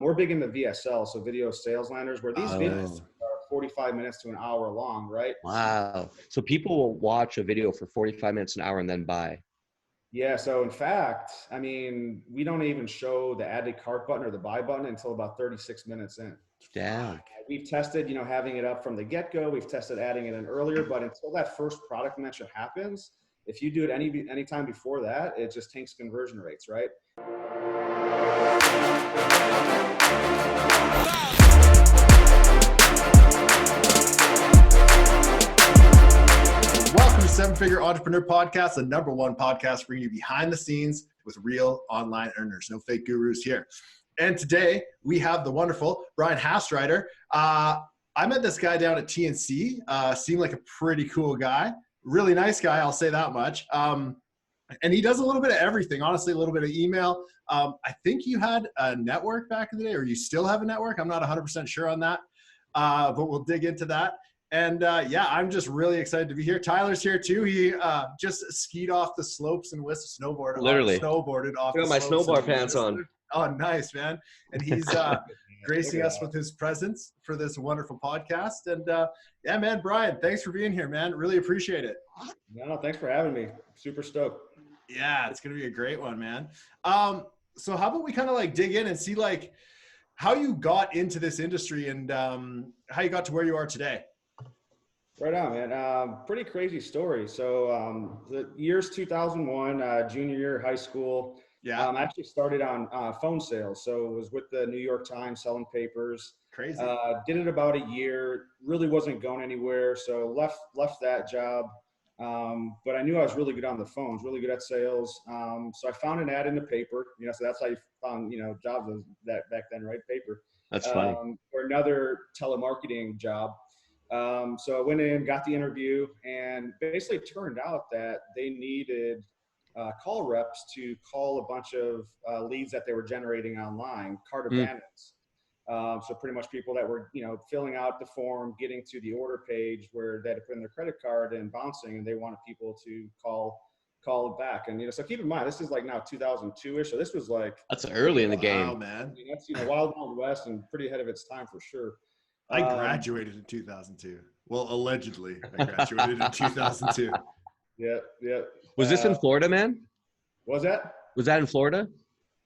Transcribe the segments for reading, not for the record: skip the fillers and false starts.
we're big in the VSL, so video sales landers, where these videos Oh, are 45 minutes to an hour long, right? wow. So people will watch a video for 45 minutes, an hour, and then buy. Yeah, so in fact, I mean, we don't even show the add to cart button or the buy button until about 36 minutes in. Damn. We've tested, having it up from the get-go. We've tested adding it in earlier, but until that first product mention happens, if you do it any time before that, it just tanks conversion rates, right? Welcome to Seven Figure Entrepreneur Podcast, the #1 podcast bringing you behind the scenes with real online earners. No fake gurus here. And today we have the wonderful Brian Hastreiter. I met this guy down at TNC. Seemed like a pretty cool guy. Really nice guy, I'll say that much. And he does a little bit of everything, honestly, a little bit of email. I think you had a network back in the day, or you still have a network. I'm not 100% sure on that, but we'll dig into that. And yeah, I'm just really excited to be here. Tyler's here too. He just skied off the slopes and snowboarded off. I got my snowboard pants on. Oh, nice, man. And he's gracing us with his presence for this wonderful podcast. And yeah, man, Brian, thanks for being here, man. Really appreciate it. No, thanks for having me. Super stoked. Yeah, it's going to be a great one, man. So how about we kind of like dig in and see like how you got into this industry and how you got to where you are today. Right on, man. Pretty crazy story. So the year's 2001, junior year of high school. Yeah. I actually started on phone sales. So it was with the New York Times selling papers. Crazy. Did it about a year. Really wasn't going anywhere. So left that job. But I knew I was really good on the phones, really good at sales. So I found an ad in the paper. So that's how you found jobs that back then, right? Paper. That's funny. For another telemarketing job. So I went in, got the interview, and basically it turned out that they needed call reps to call a bunch of leads that they were generating online, cart abandons. So pretty much people that were, filling out the form, getting to the order page where they had to put in their credit card and bouncing, and they wanted people to call it back. And, so keep in mind, this is like now 2002-ish. So this was like, That's early in the game. Wow, man. That's, Wild Wild West and pretty ahead of its time for sure. I graduated in 2002. Well, allegedly, I graduated in 2002. Yeah. Was this in Florida, man? What was that? Was that in Florida?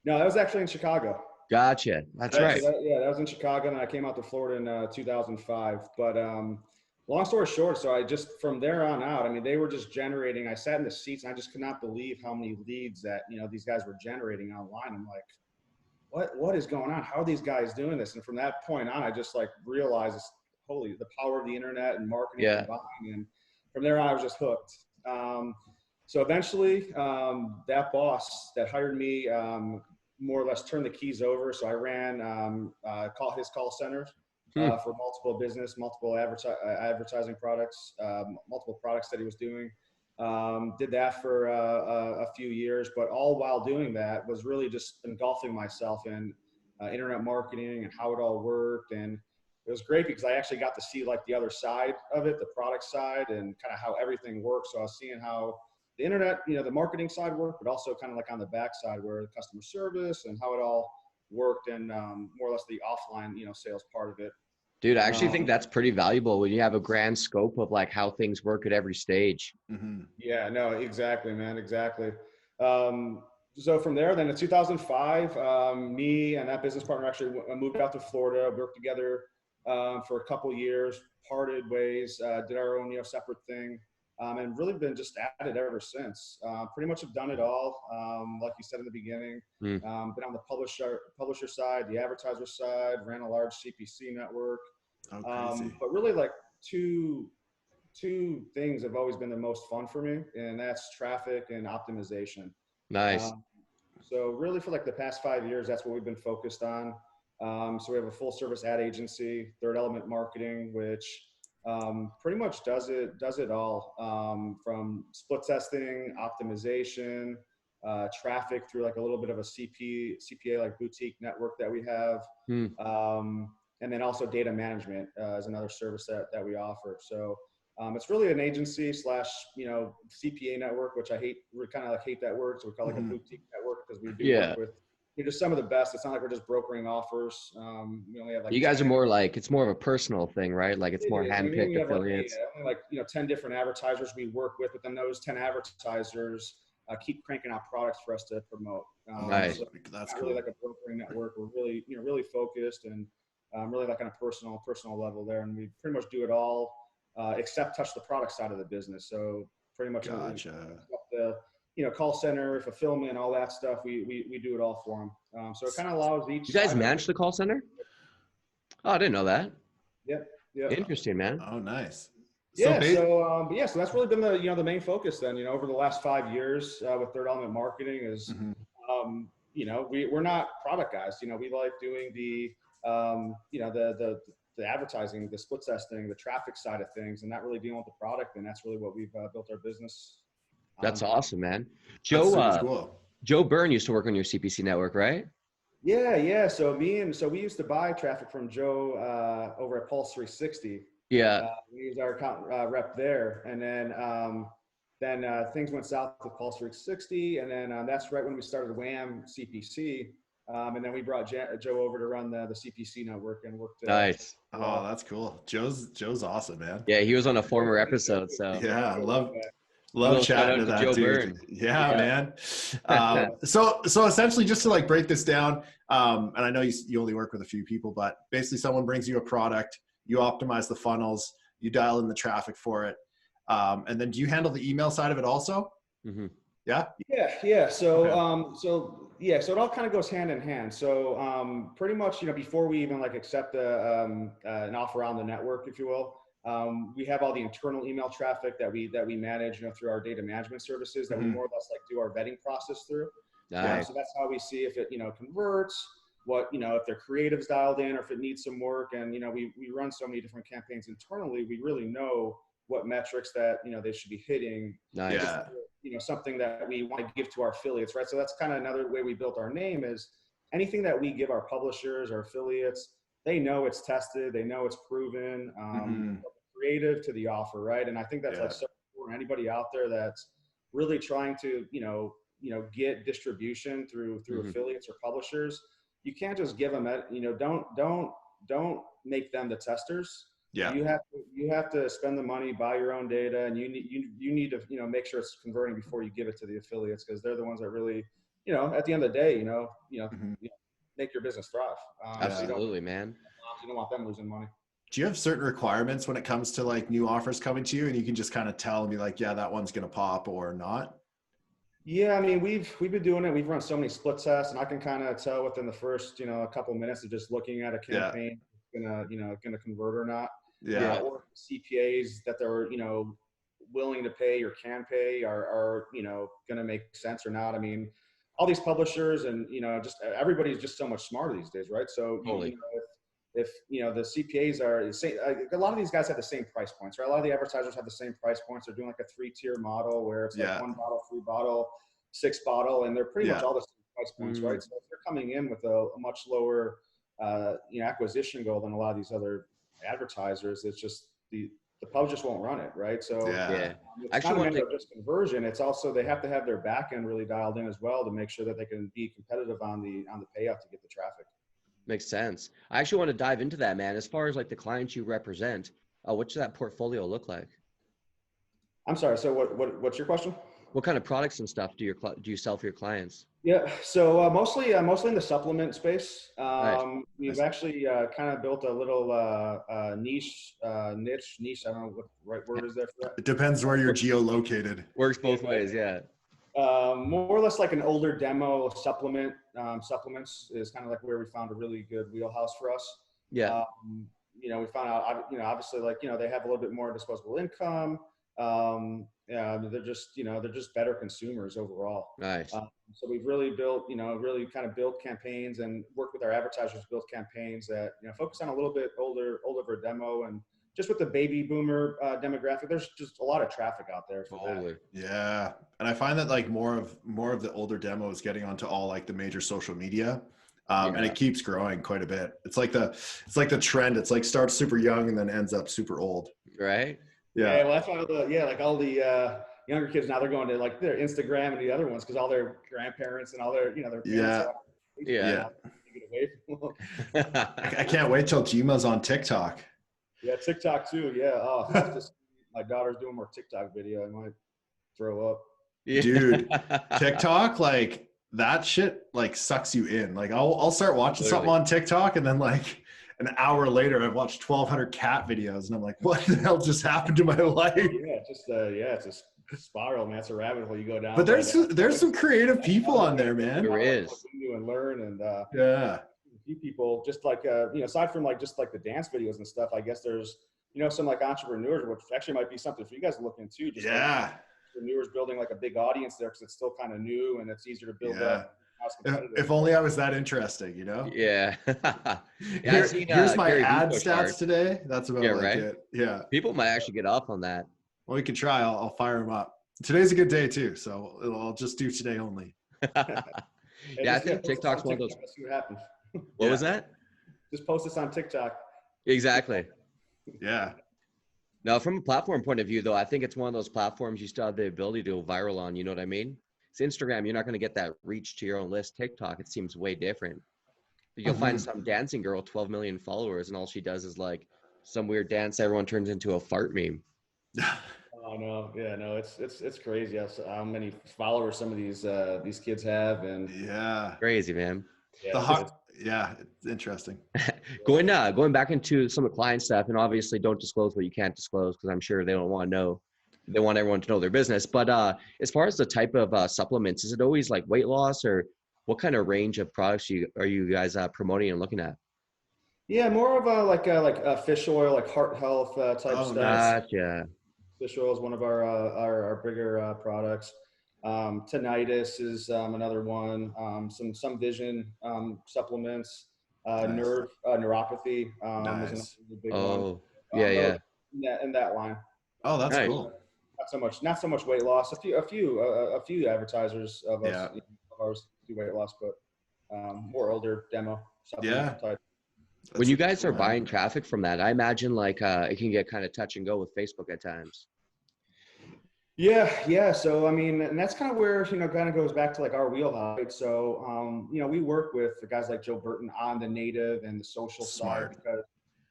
No, that was actually in Chicago. Gotcha. That's right. That was in Chicago, and I came out to Florida in 2005. But long story short, so I just, from there on out, I mean, they were just generating. I sat in the seats, and I just could not believe how many leads that, these guys were generating online. I'm like, what is going on? How are these guys doing this? And from that point on, I just like realized, the power of the internet and marketing and buying. And from there on, I was just hooked. So eventually, that boss that hired me more or less turned the keys over. So I ran his call centers for multiple advertising products, multiple products that he was doing. Did that for a few years, but all while doing that was really just engulfing myself in internet marketing and how it all worked. And it was great because I actually got to see like the other side of it, the product side, and kind of how everything works. So I was seeing how the internet, the marketing side worked, but also kind of like on the back side where the customer service and how it all worked, and more or less the offline, sales part of it. Dude, I actually think that's pretty valuable when you have a grand scope of like how things work at every stage. Mm-hmm. Yeah, no, exactly, man. Exactly. So from there, then in 2005, me and that business partner actually moved out to Florida, worked together for a couple years, parted ways, did our own, separate thing, and really been just at it ever since. Pretty much have done it all. Like you said in the beginning, been on the publisher side, the advertiser side, ran a large CPC network. But really like two things have always been the most fun for me, and that's traffic and optimization. Nice. So really for like the past 5 years, that's what we've been focused on. So we have a full service ad agency, Third Element Marketing, which pretty much does it all, from split testing, optimization, traffic through like a little bit of a CPA like boutique network that we have. And then also data management is another service that we offer. So it's really an agency / CPA network, which I hate. We kind of like hate that word, so we call it like a boutique network because we do work with You're just some of the best. It's not like we're just brokering offers. We only have like You guys are 10. more like, it's more of a personal thing, right? Like it's It more is. I mean, we handpicked only have like, affiliates. only like 10 different advertisers we work with, but then those 10 advertisers keep cranking out products for us to promote. Nice. So That's not cool. really like a brokering network. We're really, really focused and really like on a personal level there. And we pretty much do it all except touch the product side of the business. So pretty much Gotcha. the call center, fulfillment, all that stuff. We do it all for them. So it kind of allows each. You guys side of manage the call center? Oh, I didn't know that. Yep. Yep. Interesting, man. Oh, nice. Yeah. So that's really been the main focus then, over the last 5 years with Third Element Marketing is, we're not product guys. We like doing the advertising, the split testing, the traffic side of things, and not really dealing with the product. And that's really what we've built our business. That's awesome, man. That's super cool. Joe Byrne used to work on your CPC network, right? Yeah. So we used to buy traffic from Joe over at Pulse 360. Yeah. He was our account rep there, and then things went south with Pulse 360, and then that's right when we started Wham CPC, and then we brought Joe over to run the CPC network and worked. Nice. Oh, that's cool. Joe's awesome, man. Yeah, he was on a former episode, so Yeah, love chatting to that Joe dude. Byrne. Yeah, man. So essentially, just to like break this down, and I know you only work with a few people, but basically, someone brings you a product, you optimize the funnels, you dial in the traffic for it, and then do you handle the email side of it also? Mm-hmm. Yeah. Yeah. So Okay. so it all kind of goes hand in hand. So pretty much, before we even like accept an offer on the network, if you will. We have all the internal email traffic that we manage, through our data management services that we more or less like do our vetting process through. Nice. So that's how we see if it, converts, what, if their creative's dialed in or if it needs some work. And, we run so many different campaigns internally. We really know what metrics that, they should be hitting. Nice. Yeah. Something that we want to give to our affiliates, right? So that's kind of another way we built our name is anything that we give our publishers, our affiliates, they know it's tested, they know it's proven, creative to the offer, right? And I think that's like so important. Anybody out there that's really trying to, get distribution through affiliates or publishers, you can't just give them don't make them the testers. Yeah. You have to spend the money, buy your own data, and you need to make sure it's converting before you give it to the affiliates, because they're the ones that really, at the end of the day, make your business thrive. Absolutely, man. You don't want them losing money. Do you have certain requirements when it comes to like new offers coming to you, and you can just kind of tell and be like, yeah, that one's going to pop or not? Yeah. I mean, we've been doing it. We've run so many split tests, and I can kind of tell within the first, a couple minutes of just looking at a campaign, gonna convert or not. Yeah. Or CPAs that they're, willing to pay or can pay are gonna make sense or not. I mean, all these publishers and, just everybody's just so much smarter these days, right? So Totally. if the CPAs are the same, a lot of these guys have the same price points, right? A lot of the advertisers have the same price points. They're doing like a 3-tier model where it's like 1 bottle, 3 bottle, 6 bottle, and they're pretty much all the same price points, right? So if they're coming in with a much lower acquisition goal than a lot of these other advertisers, it's just the pubs just won't run it, right? So it's Actually, not a matter of just conversion. It's also they have to have their back end really dialed in as well to make sure that they can be competitive on the payout to get the traffic. Makes sense. I actually want to dive into that, man. As far as like the clients you represent, what does that portfolio look like? I'm sorry. So what's your question? What kind of products and stuff do you sell for your clients? Yeah, so mostly in the supplement space. Nice. We've actually kind of built a little niche. I don't know what the right word is there for that. It depends where you're geolocated. Works both ways, yeah. More or less like an older demo supplement. Supplements is kind of like where we found a really good wheelhouse for us. Yeah. We found out, obviously, like, they have a little bit more disposable income. They're just better consumers overall. Nice. So we've really built, really kind of built campaigns and worked with our advertisers, built campaigns that, focus on a little bit older demo, and just with the baby boomer demographic, there's just a lot of traffic out there for that. Yeah. And I find that like more of the older demo is getting onto all like the major social media. And it keeps growing quite a bit. It's like the trend. It's like starts super young and then ends up super old. Right. Yeah. Well, that's why all the younger kids now, they're going to like their Instagram and the other ones because all their grandparents and all their their parents Yeah. Get away from them. I can't wait till Jima's on TikTok. Yeah, TikTok too. Yeah. Oh, that's just, my daughter's doing more TikTok video. I might throw up. Yeah. Dude, TikTok, like that shit like sucks you in. Like I'll start watching something Literally. on TikTok and then like an hour later I've watched 1,200 cat videos and I'm like, what the hell just happened to my life? Yeah, just yeah, it's a spiral, man. It's a rabbit hole you go down. But there's some creative people on there, man. There is. And learn and Yeah. a few people just like aside from like just like the dance videos and stuff, I guess there's some like entrepreneurs, which actually might be something for you guys to look into. Just Yeah. like entrepreneurs building like a big audience there because it's still kind of new and it's easier to build up. If only I was that interesting, Yeah. Here's my Gary Vee ad pushed stats hard. today. That's about it. Yeah. People might actually get off on that. Well, we can try. I'll fire them up. Today's a good day too, so I'll just do today only. Yeah, I think TikTok's one of those. See what happens. What was that? Just post this on TikTok. Exactly. Yeah. Now, from a platform point of view, though, I think it's one of those platforms you still have the ability to go viral on. You know what I mean? It's Instagram. You're not going to get that reach to your own list. TikTok, it seems way different. You'll find some dancing girl, 12 million followers, and all she does is like some weird dance. Everyone turns into a fart meme. Oh no, yeah, no, it's crazy how many followers some of these kids have, and Yeah. Crazy, man. Yeah, it's interesting. Going back into some of the client stuff, and obviously don't disclose what you can't disclose because I'm sure they don't want to know. They want everyone to know their business. But as far as the type of supplements, is it always like weight loss, or what kind of range of products are you guys promoting and looking at? yeah, more of a like fish oil, like heart health type stuff. Nice. Gotcha. Fish oil is one of our bigger products. Tinnitus is another one. Some vision supplements. Nice. Neuropathy is another big one. Yeah. In that line. Oh, that's Nice. cool. Not so much weight loss. A few advertisers of us, Yeah. of ours do weight loss, but more older demo supplement type. When you guys are buying traffic from that, I imagine like it can get kind of touch and go with Facebook at times. Yeah. So, I mean, and that's kind of where, kind of goes back to like our wheelhouse. Right? So, we work with the guys like Joe Burton on the native and the social side because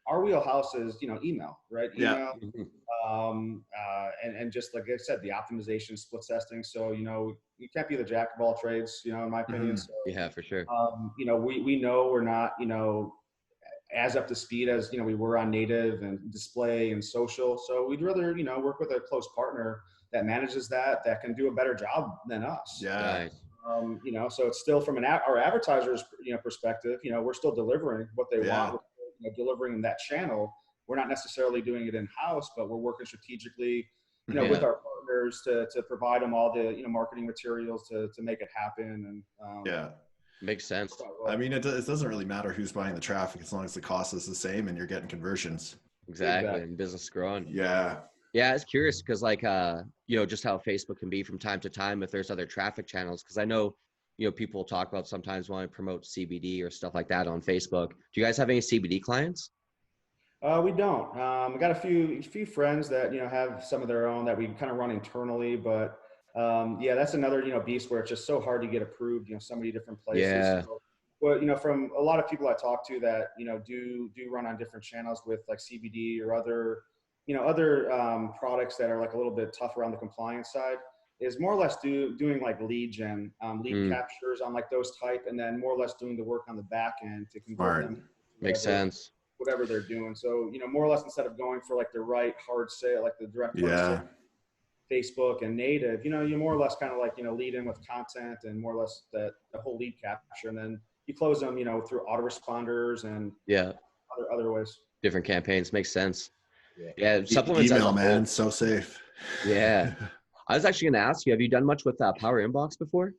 our wheelhouse is, email, right? Email. And just like I said, the optimization, split testing. So, you can't be the jack of all trades, in my opinion. So, Yeah, for sure. we know we're not, as up to speed as, we were on native and display and social. So we'd rather, work with a close partner that manages that can do a better job than us. Yeah. Nice. So it's still from our advertisers, perspective, we're still delivering what they want, delivering in that channel. We're not necessarily doing it in-house, but we're working strategically, with our partners to provide them all the, marketing materials to make it happen. And makes sense. I mean, it doesn't really matter who's buying the traffic as long as the cost is the same and you're getting conversions. Exactly. And business growing. Yeah. Yeah, it's curious because like, just how Facebook can be from time to time if there's other traffic channels. Because I know, people talk about sometimes wanting to promote CBD or stuff like that on Facebook. Do you guys have any CBD clients? We don't. We got a few friends that, have some of their own that we kind of run internally, but that's another, beast where it's just so hard to get approved, so many different places. Yeah. So, well, from a lot of people I talk to that, do run on different channels with like CBD or other products that are like a little bit tougher on the compliance side, is more or less doing like lead gen, lead captures on like those type, and then more or less doing the work on the back end to convert them. Makes sense. Whatever they're doing. So, more or less instead of going for like the right hard sale, like the direct sale, Facebook and native, you more or less kind of like, lead in with content and more or less the whole lead capture. And then you close them, through autoresponders and other ways. Different campaigns. Makes sense. Yeah. Supplements. Email, man. So safe. Yeah. I was actually going to ask you, have you done much with Power Inbox before?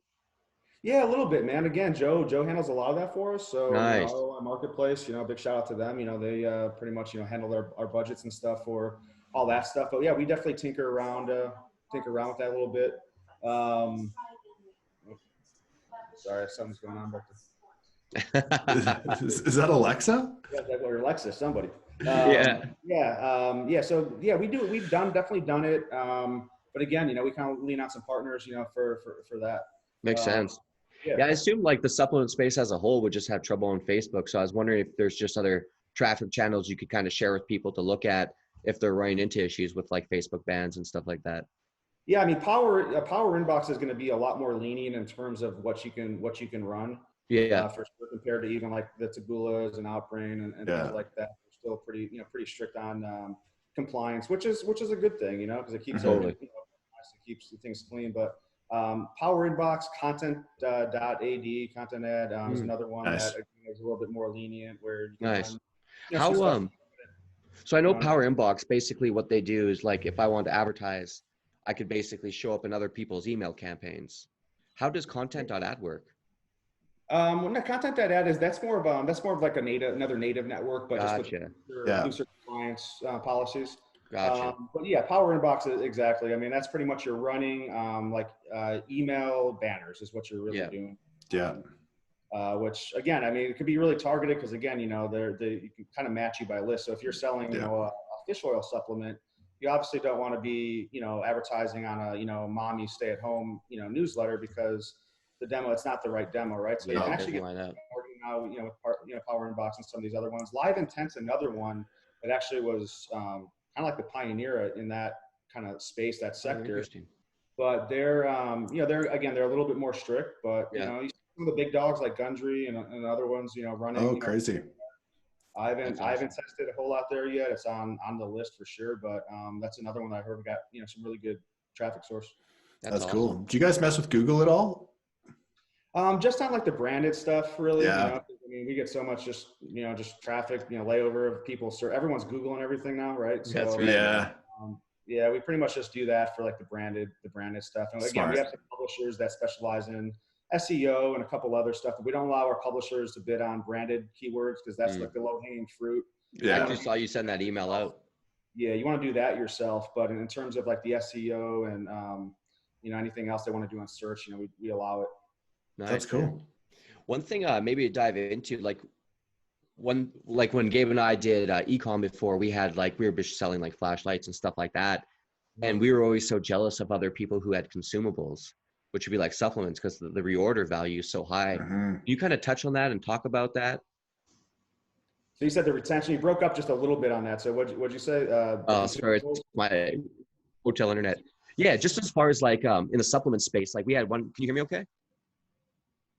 Yeah, a little bit, man. Again, Joe handles a lot of that for us. So nice. Marketplace, big shout out to them. They pretty much, handle our budgets and stuff for all that stuff. But yeah, we definitely tinker around with that a little bit. Sorry, something's going on back there. Is that Alexa? Yeah, or Alexa, somebody. So yeah, we've definitely done it. But again, we kind of lean on some partners, for that. Makes sense. Yeah. Yeah, I assume like the supplement space as a whole would just have trouble on Facebook. So I was wondering if there's just other traffic channels you could kind of share with people to look at if they're running into issues with like Facebook bans and stuff like that. Yeah, I mean, Power Inbox is going to be a lot more lenient in terms of what you can run. Yeah. For sure, compared to even like the Tabulas and Outbrain and things like that. They're still pretty strict on compliance, which is a good thing, because it keeps Totally. everything, it keeps things clean. But Power Inbox, content ad is another one that is a little bit more lenient, where you can run, How some stuff. So I know Power Inbox, basically what they do is like, if I want to advertise, I could basically show up in other people's email campaigns. How does content.ad work? When the content.ad is, that's more of like another native network, but just with looser compliance policies. Gotcha. But yeah, Power Inbox is exactly. I mean, that's pretty much you're running email banners is what you're really doing. Yeah. Which again, I mean, it could be really targeted because again, you can kind of match you by list. So if you're selling, a fish oil supplement, you obviously don't want to be, advertising on a, mommy stay at home, newsletter, because the demo, it's not the right demo, right? So you can actually get now, with Power Inbox and some of these other ones. Live Intent's another one that actually was kind of like the pioneer in that kind of space, that sector. But they're they're a little bit more strict, but you see some of the big dogs like Gundry and other ones, running. Oh, crazy. I haven't tested a whole lot there yet. It's on the list for sure, but that's another one I heard got some really good traffic source. That's awesome. Cool. Do you guys mess with Google at all? Just on like the branded stuff, really. Yeah. I mean, we get so much just traffic, layover of people. Everyone's Googling everything now, right? So, that's right. Yeah, we pretty much just do that for like the branded stuff. And again, we have some publishers that specialize in SEO and a couple other stuff, but we don't allow our publishers to bid on branded keywords because that's like the low-hanging fruit. Yeah, I just saw you send that email out. Yeah, you want to do that yourself, but in terms of like the SEO and anything else they want to do on search, we allow it. Nice. That's cool. One thing maybe to dive into, like when Gabe and I did e-com before, we were selling like flashlights and stuff like that, and we were always so jealous of other people who had consumables, which would be like supplements, because the reorder value is so high. You kind of touch on that and talk about that? So you said the retention, you broke up just a little bit on that. So what'd you say? Sorry, it's my hotel internet. Yeah, just as far as like in the supplement space, like we had one, can you hear me okay?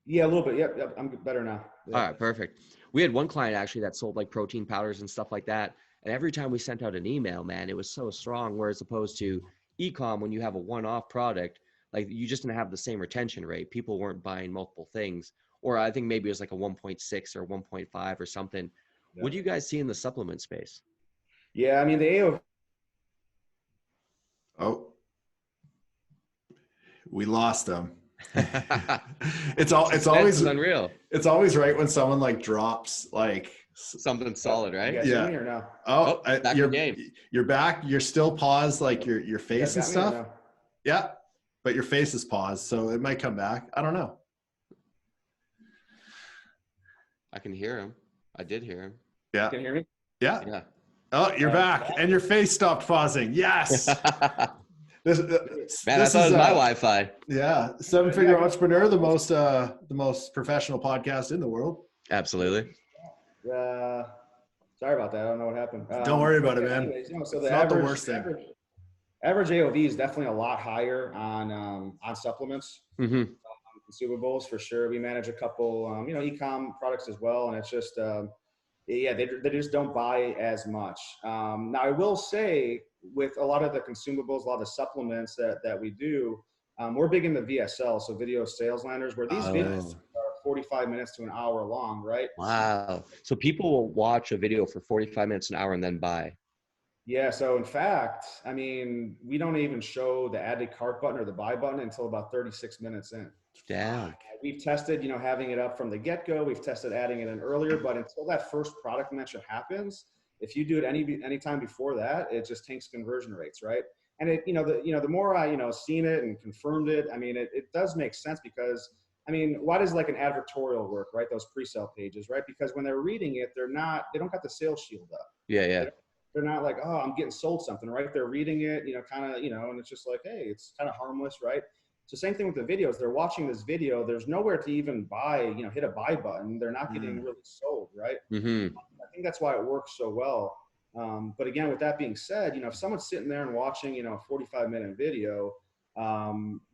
Yeah, a little bit. Yep. I'm better now. Yeah. All right, perfect. We had one client actually that sold like protein powders and stuff like that. And every time we sent out an email, man, it was so strong. Whereas opposed to e-com, when you have a one-off product, like you just didn't have the same retention rate. People weren't buying multiple things. Or I think maybe it was like a 1.6 or 1.5 or something. Yeah. What do you guys see in the supplement space? Yeah, I mean, the AOV. Oh, we lost them. It's always unreal. It's always right when someone like drops like something solid, right? Yeah. Me or no? You're back. You're still paused, like your face and stuff. No? Yeah, but your face is paused, so it might come back. I don't know. I can hear him. I did hear him. Yeah. You can hear me? Yeah. Yeah. Oh, you're back, and your face stopped pausing. Yes. Man, I thought it was my Wi-Fi. Yeah, Seven Figure Entrepreneur, the most professional podcast in the world. Absolutely. Sorry about that. I don't know what happened. Don't worry about it, man. Anyways, so it's not the worst thing. Average AOV is definitely a lot higher on supplements, consumables for sure. We manage a couple, e-com products as well, and it's just, they just don't buy as much. Now, I will say, with a lot of the consumables, a lot of the supplements that we do, we're big in the VSL, so video sales landers, where these videos are 45 minutes to an hour long, right? Wow. So people will watch a video for 45 minutes, an hour, and then buy. Yeah. So in fact, I mean, we don't even show the add to cart button or the buy button until about 36 minutes in. Damn. We've tested, having it up from the get-go. We've tested adding it in earlier, but until that first product mention happens, if you do it any time before that, it just tanks conversion rates, right? And the more I seen it and confirmed it, I mean, it does make sense because, I mean, why does like an advertorial work, right? Those pre-sale pages, right? Because when they're reading it, they don't got the sales shield up. Yeah. They're not like, oh, I'm getting sold something, right? They're reading it, and it's just like, hey, it's kind of harmless, right? So same thing with the videos. They're watching this video. There's nowhere to even buy, hit a buy button. They're not getting really sold, right? Mm-hmm. I think that's why it works so well. But again, with that being said, if someone's sitting there and watching, a 45-minute video,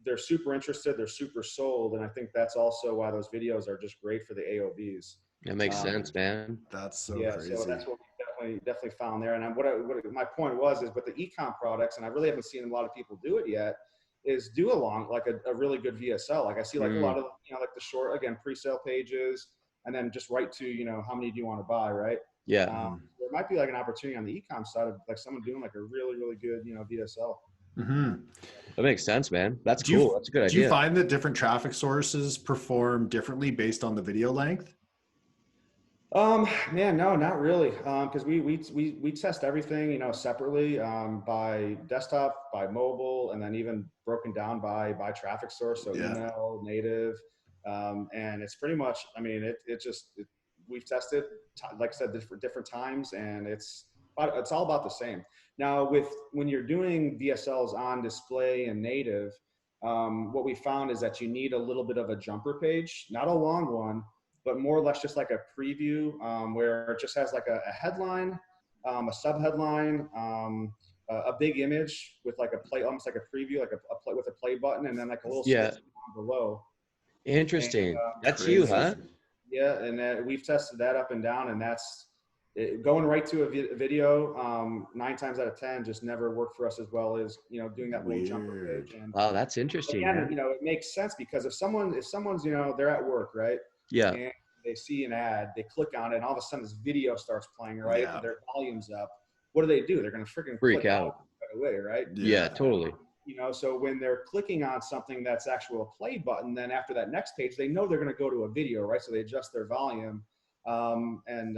they're super interested, they're super sold. And I think that's also why those videos are just great for the AOVs. That makes sense, man. That's so crazy. So that's what we definitely found there. And what my point was is with the e-com products, and I really haven't seen a lot of people do it yet, is do like a really good VSL. Like I see like a lot of, like the short, again, pre-sale pages, and then just right to, how many do you want to buy, right? Yeah. There might be like an opportunity on the e-com side of like someone doing like a really, really good, VSL. That makes sense, man. That's cool. That's a good idea. Do you find that different traffic sources perform differently based on the video length? Man, no, not really. Cause we test everything, separately, by desktop, by mobile, and then even broken down by traffic source. So email, native. And it's pretty much, I mean, we've tested, like I said, different times, and it's all about the same. Now when you're doing VSLs on display and native, what we found is that you need a little bit of a jumper page, not a long one, but more or less just like a preview, where it just has like a headline, a sub-headline, a big image with like a play, almost like a preview, like a play with a play button, and then like a little sketch down below. Interesting. And, that's crazy. You, huh? Yeah, and we've tested that up and down, and that's going right to a video. 9 times out of 10 just never worked for us as well as doing that little jumper page. And wow, that's interesting. Again, it makes sense because if someone's they're at work, right? Yeah. And they see an ad, they click on it, and all of a sudden this video starts playing, right? Yeah. Their volume's up. What do? They're going to freaking freak out right away, right? Yeah, totally. So when they're clicking on something that's actual play button, then after that next page, they know they're going to go to a video, right? So they adjust their volume, then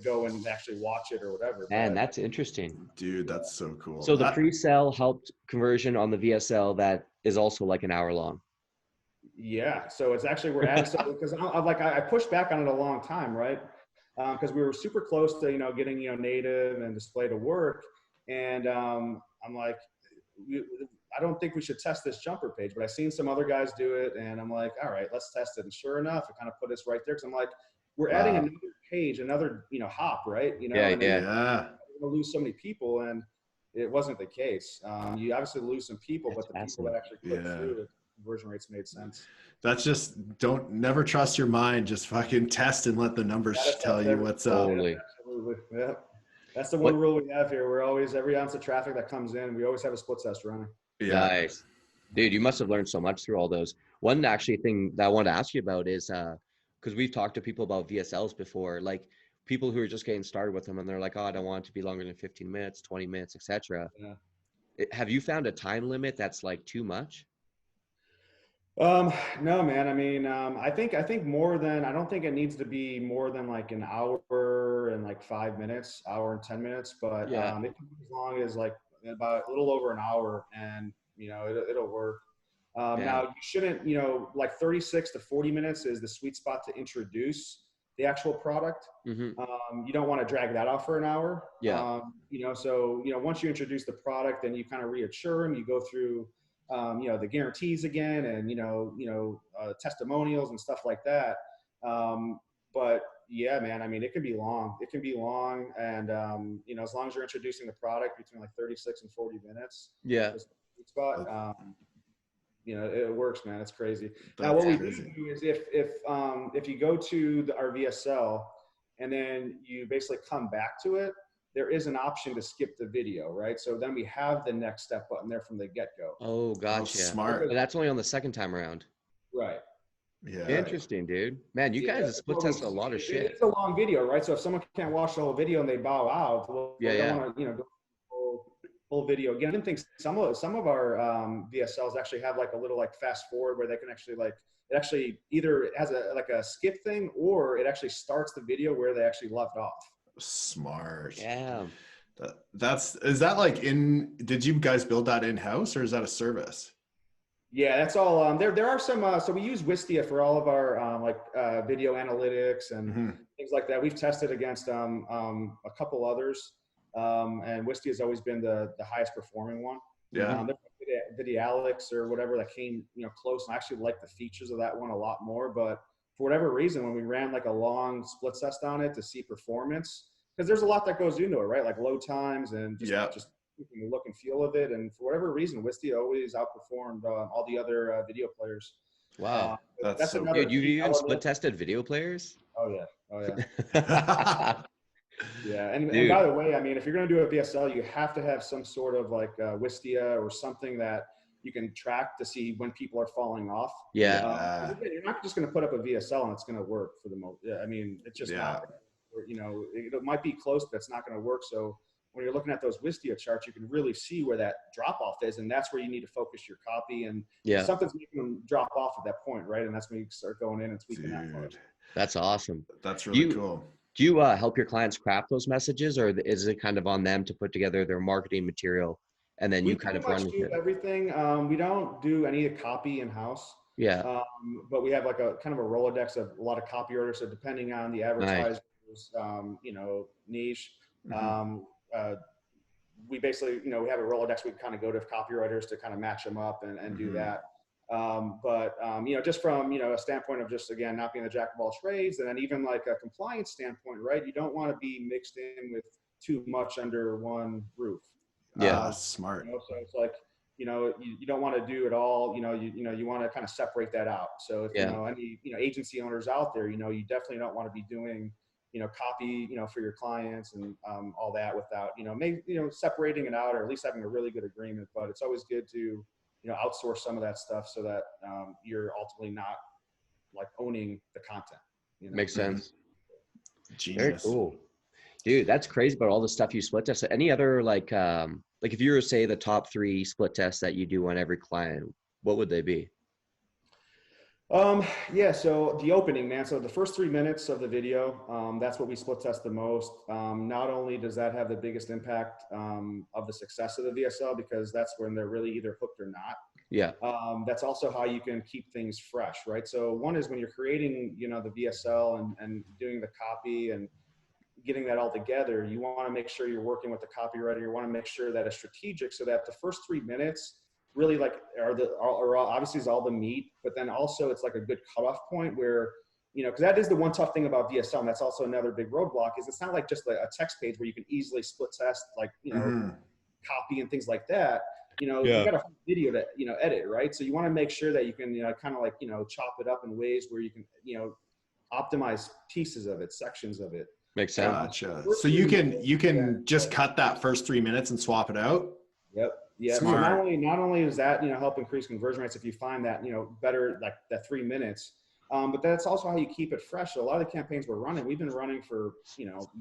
go and actually watch it or whatever. Man, that's interesting. Dude, that's so cool. So the pre-sale helped conversion on the VSL that is also like an hour long. Yeah, so it's actually we're at because I pushed back on it a long time, right? Because we were super close to getting native and display to work, and I'm like, I don't think we should test this jumper page, but I seen some other guys do it, and I'm like, all right, let's test it. And sure enough, it kind of put us right there because I'm like, we're adding another page, another hop, right? Yeah. We're gonna lose so many people, and it wasn't the case. You obviously lose some people, but the people that actually click through it, conversion rates made sense. That's just never trust your mind. Just fucking test and let the numbers tell you what's up. Totally. Absolutely. Yeah. That's the one rule we have here. We're always, every ounce of traffic that comes in, we always have a split test running. Yeah. Nice. Dude, you must have learned so much through all those. One actually thing that I wanted to ask you about is, because we've talked to people about VSLs before, like people who are just getting started with them and they're like, oh, I don't want it to be longer than 15 minutes, 20 minutes, etc. Yeah. Have you found a time limit that's like too much? No, man. I mean, I think more than, I don't think it needs to be more than like an hour and like 5 minutes, hour and 10 minutes, but it can be as long as like about a little over an hour, and it'll work. Now you shouldn't, like 36 to 40 minutes is the sweet spot to introduce the actual product. You don't want to drag that off for an hour. So once you introduce the product, then you kind of reassure them, you go through the guarantees again, and testimonials and stuff like that. But yeah, man, I mean, it can be long. And as long as you're introducing the product between like 36 and 40 minutes, spot, it works, man. It's crazy. Now, what we do is if you go to our VSL and then you basically come back to it, there is an option to skip the video, right? So then we have the next step button there from the get-go. Oh, gotcha. Smart. But that's only on the second time around. Right. Yeah. Interesting, dude. Man, you guys have split tested a lot of shit. It's a long video, right? So if someone can't watch the whole video and they bow out, they don't want to, go full video. Again, I didn't think some of our VSLs actually have like a little like fast forward where they can actually like, it actually either has a skip thing, or it actually starts the video where they actually left off. Smart. Yeah. Is that like did you guys build that in-house, or is that a service? Yeah, that's all. There are some, so we use Wistia for all of our video analytics and things like that. We've tested against a couple others, and Wistia has always been the highest performing one. Yeah. There Videalix or whatever that came, close. And I actually like the features of that one a lot more. But for whatever reason, when we ran like a long split test on it to see performance, because there's a lot that goes into it, right? Like load times and just the look and feel of it. And for whatever reason, Wistia always outperformed all the other video players. Wow. That's so Dude, you even split tested video players? Oh yeah. Yeah, and by the way, I mean, if you're going to do a VSL, you have to have some sort of like Wistia or something that you can track to see when people are falling off. Yeah. You're not just going to put up a VSL and it's going to work for the most. Yeah, I mean, it's just not. It might be close, but it's not going to work. So when you're looking at those Wistia charts, you can really see where that drop off is, and that's where you need to focus your copy. And something's making them drop off at that point, right? And that's when you start going in and tweaking that part. That's awesome. That's really cool. Do you help your clients craft those messages, or is it kind of on them to put together their marketing material and then you kind of run with it? Everything. We don't do any copy in house. Yeah. But we have like a kind of a Rolodex of a lot of copy orders. So depending on the advertiser's, niche, we basically, we have a Rolodex. We kind of go to copywriters to kind of match them up and do that. Just from, a standpoint of just, again, not being the jack of all trades, and then even like a compliance standpoint, right? You don't want to be mixed in with too much under one roof. Yeah. Smart. So it's like, you don't want to do it all, you want to kind of separate that out. So if, any, agency owners out there, you definitely don't want to be doing, copy, for your clients and all that without, separating it out, or at least having a really good agreement. But it's always good to, outsource some of that stuff so that you're ultimately not like owning the content. Makes sense. Genius. Very cool. Dude, that's crazy about all the stuff you split test. Any other like if you were to say the top 3 split tests that you do on every client, what would they be? So the opening, man. So the first 3 minutes of the video, that's what we split test the most. Not only does that have the biggest impact of the success of the VSL, because that's when they're really either hooked or not. Yeah. That's also how you can keep things fresh, right? So one is when you're creating, the VSL and doing the copy and getting that all together, you want to make sure you're working with the copywriter. You want to make sure that it's strategic so that the first 3 minutes really like are obviously is all the meat, but then also it's like a good cutoff point where, because that is the one tough thing about VSL, and that's also another big roadblock, is it's not like just a text page where you can easily split test, like, copy and things like that. You got a video to, edit, right? So you want to make sure that you can, kind of like, chop it up in ways where you can, optimize pieces of it, sections of it. Makes sense. Gotcha. So you can just cut that first 3 minutes and swap it out. Yep. Yeah. So not only is that, help increase conversion rates if you find that, better, like that 3 minutes, but that's also how you keep it fresh. So a lot of the campaigns we're running, we've been running for,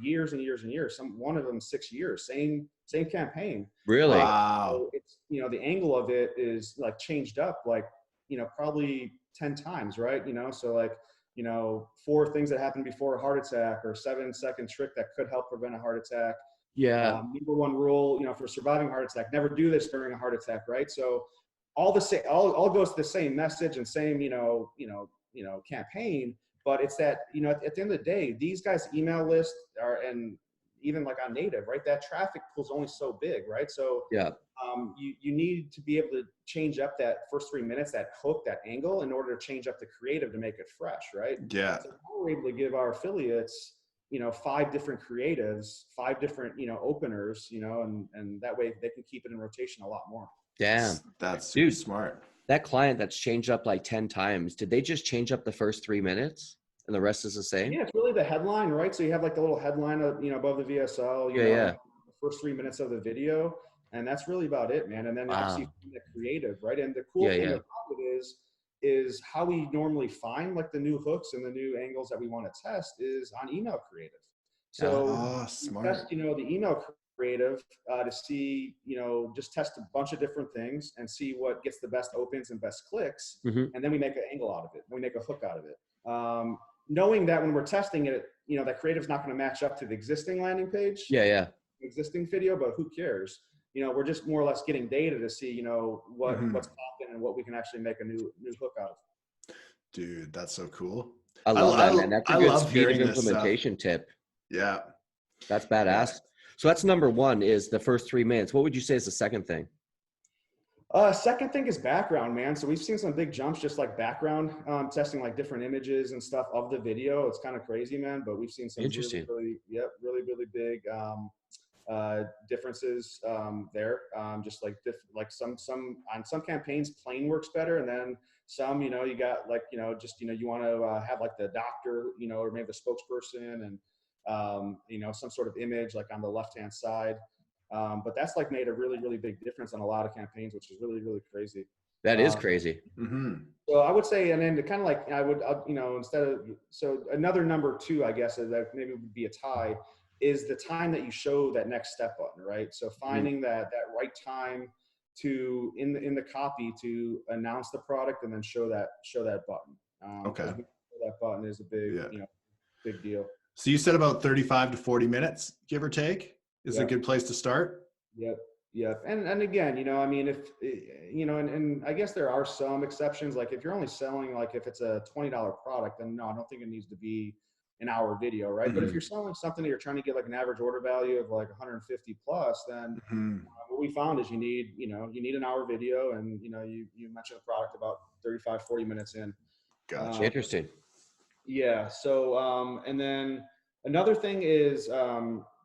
years and years and years. One of them 6 years, same campaign. Really? Wow. So it's, the angle of it is like changed up, like, probably 10 times, right? So like, 4 things that happened before a heart attack, or 7-second trick that could help prevent a heart attack. Yeah. Number 1 rule, for surviving a heart attack, never do this during a heart attack, right? So all goes to the same message and same, campaign, but it's that, at the end of the day, these guys' email list and even like on native, right? That traffic pool is only so big, right? So you need to be able to change up that first 3 minutes, that hook, that angle, in order to change up the creative to make it fresh, right? Yeah. So we're able to give our affiliates, 5 different creatives, 5 different, openers, and that way they can keep it in rotation a lot more. Damn. That's super smart. That client that's changed up like 10 times, did they just change up the first 3 minutes and the rest is the same? Yeah, it's really the headline, right? So you have like the little headline of, above the VSL, the first 3 minutes of the video, and that's really about it, man. And then obviously the creative, right? And the cool thing about it is how we normally find like the new hooks and the new angles that we want to test is on email creative. So smart. Test, the email creative to see, just test a bunch of different things and see what gets the best opens and best clicks. And then we make an angle out of it. Then we make a hook out of it. Knowing that when we're testing it, that creative's not going to match up to the existing landing page. Existing video, but who cares? We're just more or less getting data to see, what's popping and what we can actually make a new hook out of. Dude, that's so cool. I love that, man. That's a good speed of implementation tip. Yeah. That's badass. So that's number 1 is the first 3 minutes. What would you say is the second thing? Second thing is background, man. So we've seen some big jumps, just like background testing, like different images and stuff of the video. It's kind of crazy, man. But we've seen some Interesting. really big differences there. Just like like some on some campaigns, plain works better, and then some, you got like just you want to have like the doctor, or maybe the spokesperson, and some sort of image like on the left hand side. But that's like made a really big difference on a lot of campaigns, which is really crazy. That is crazy. So I would say, and then to kind of like, instead of, so another number two, I guess, that maybe would be a tie, is the time that you show that next step button, right? So finding that right time to in the copy to announce the product and then show that button. Okay. That button is a big big deal. So you said about 35 to 40 minutes, give or take, is a good place to start. Yep. And again, I mean, if, and I guess there are some exceptions. Like if you're only selling, like if it's a $20 product, then no, I don't think it needs to be an hour video, right? But if you're selling something that you're trying to get like an average order value of like 150 plus, then what we found is you need an hour video, and you mentioned the product about 35, 40 minutes in. Gotcha. Interesting. Yeah. So, and then another thing is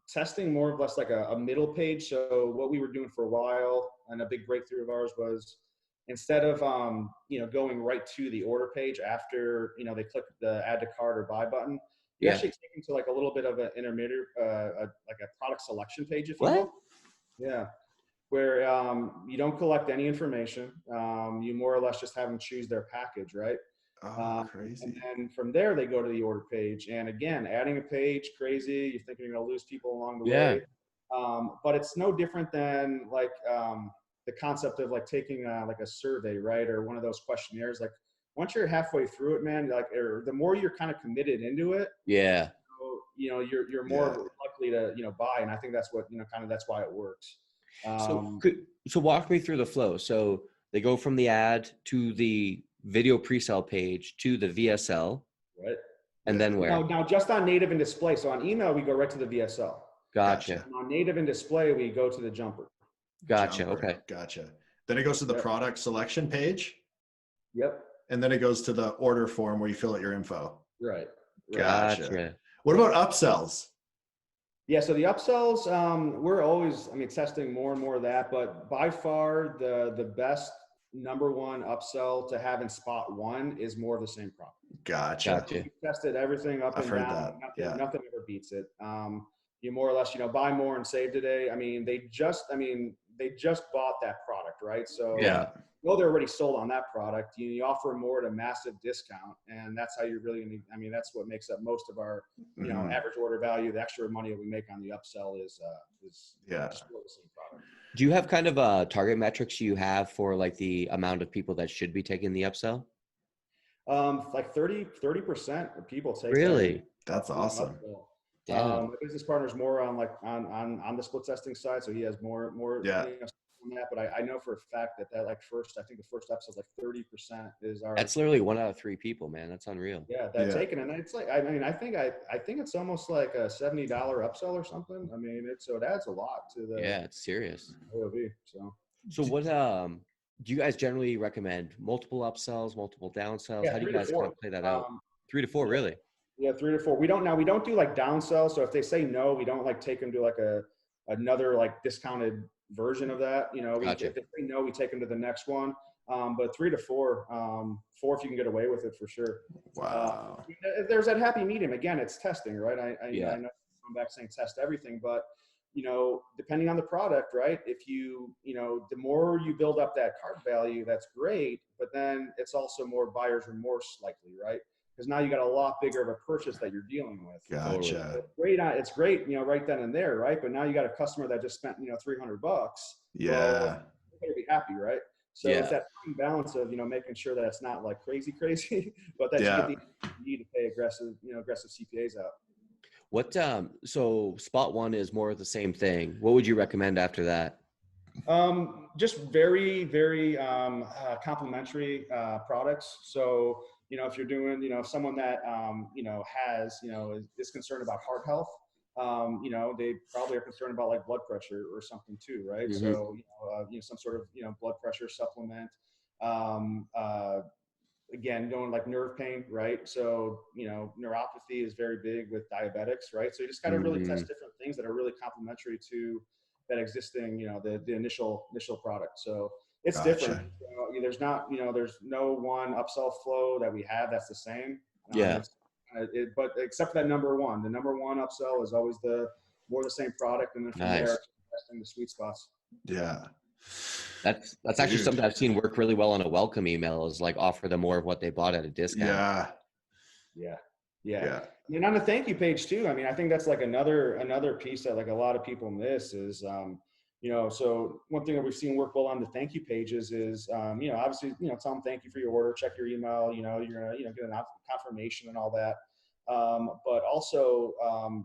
testing more or less like a middle page. So what we were doing for a while, and a big breakthrough of ours, was instead of going right to the order page after they click the add to cart or buy button, you actually take them to like a little bit of an intermediate, like a product selection page, if you will. Yeah. Where you don't collect any information. You more or less just have them choose their package, right? Crazy. And then from there, they go to the order page. And again, adding a page, crazy. You're thinking you're going to lose people along the way. But it's no different than like the concept of like taking like a survey, right? Or one of those questionnaires. Like once you're halfway through it, man, like, or the more you're kind of committed into it, you're more likely to, buy. And I think that's what, kind of, that's why it works. So walk me through the flow. So they go from the ad to the video pre-sale page to the VSL, right? And then where? Now just on native and display. So on email, we go right to the VSL. Gotcha. On native and display, we go to the jumper. Gotcha. Okay. Gotcha. Then it goes to the product selection page. Yep. And then it goes to the order form where you fill out your info. Right. Gotcha. What about upsells? Yeah, so the upsells, we're always, testing more and more of that, but by far the best number one upsell to have in spot one is more of the same product. Gotcha. We tested everything up and down. Nothing ever beats it. You more or less, buy more and save today. They just bought that product, right? So they're already sold on that product. You offer more at a massive discount, and that's how you're really going to. That's what makes up most of our, average order value. The extra money that we make on the upsell is just the same product. Do you have kind of target metrics you have for like the amount of people that should be taking the upsell? Like 30% of people take. Really? That's awesome. My business partner's more on like on the split testing side, so he has more on that. But I know for a fact that like I think the first upsell is like 30% is our. That's literally 1 out of 3 people, man. That's unreal. Yeah, taken, and it's like I think it's almost like a $70 upsell or something. So it adds a lot to the. Yeah, it's serious. AOV, so what do you guys generally recommend? Multiple upsells, multiple downsells? Yeah, how do you guys kind of play that out? 3 to 4, really? Yeah, 3 to 4. We don't do like downsell. So if they say no, we don't like take them to like another like discounted version of that. Gotcha. If they say no, we take them to the next one. But 3 to 4, 4 if you can get away with it, for sure. Wow. There's that happy medium. Again, it's testing, right? I know I'm back saying test everything, but depending on the product, right? If the more you build up that cart value, that's great, but then it's also more buyer's remorse likely, right? Because now you got a lot bigger of a purchase that you're dealing with. Gotcha. It's great, right then and there, right? But now you got a customer that just spent, $300. Yeah. Well, you better be happy, right? So it's that balance of, making sure that it's not like crazy, but that you get the need to pay aggressive CPAs out. What, so spot one is more of the same thing. What would you recommend after that? Just very, very, complementary, products. So, if you're doing, someone that, has, is concerned about heart health, you know, they probably are concerned about like blood pressure or something too, right? Hmm. So, you know, some sort of, you know, blood pressure supplement. Um, uh, Again, going like nerve pain, right? So, you know, neuropathy is very big with diabetics, right? So you just got to really Hmm. test different things that are really complementary to that existing, you know, the initial product. So it's different. Gotcha. There's not, you know, there's no one upsell flow that we have that's the same. Yeah. It's, but except for that number one, the number one upsell is always the more the same product, and then from there, Nice. it's testing the sweet spots. Yeah. That's actually Dude. something I've seen work really well on a welcome email, is like offer them more of what they bought at a discount. Yeah. Yeah. Yeah. Yeah. And on the thank you page too, I mean, I think that's like another piece that like a lot of people miss is, you know, so one thing that we've seen work well on the thank you pages is, you know, obviously, you know, tell them thank you for your order, check your email, you know, you're gonna, you know, get an confirmation and all that. But also,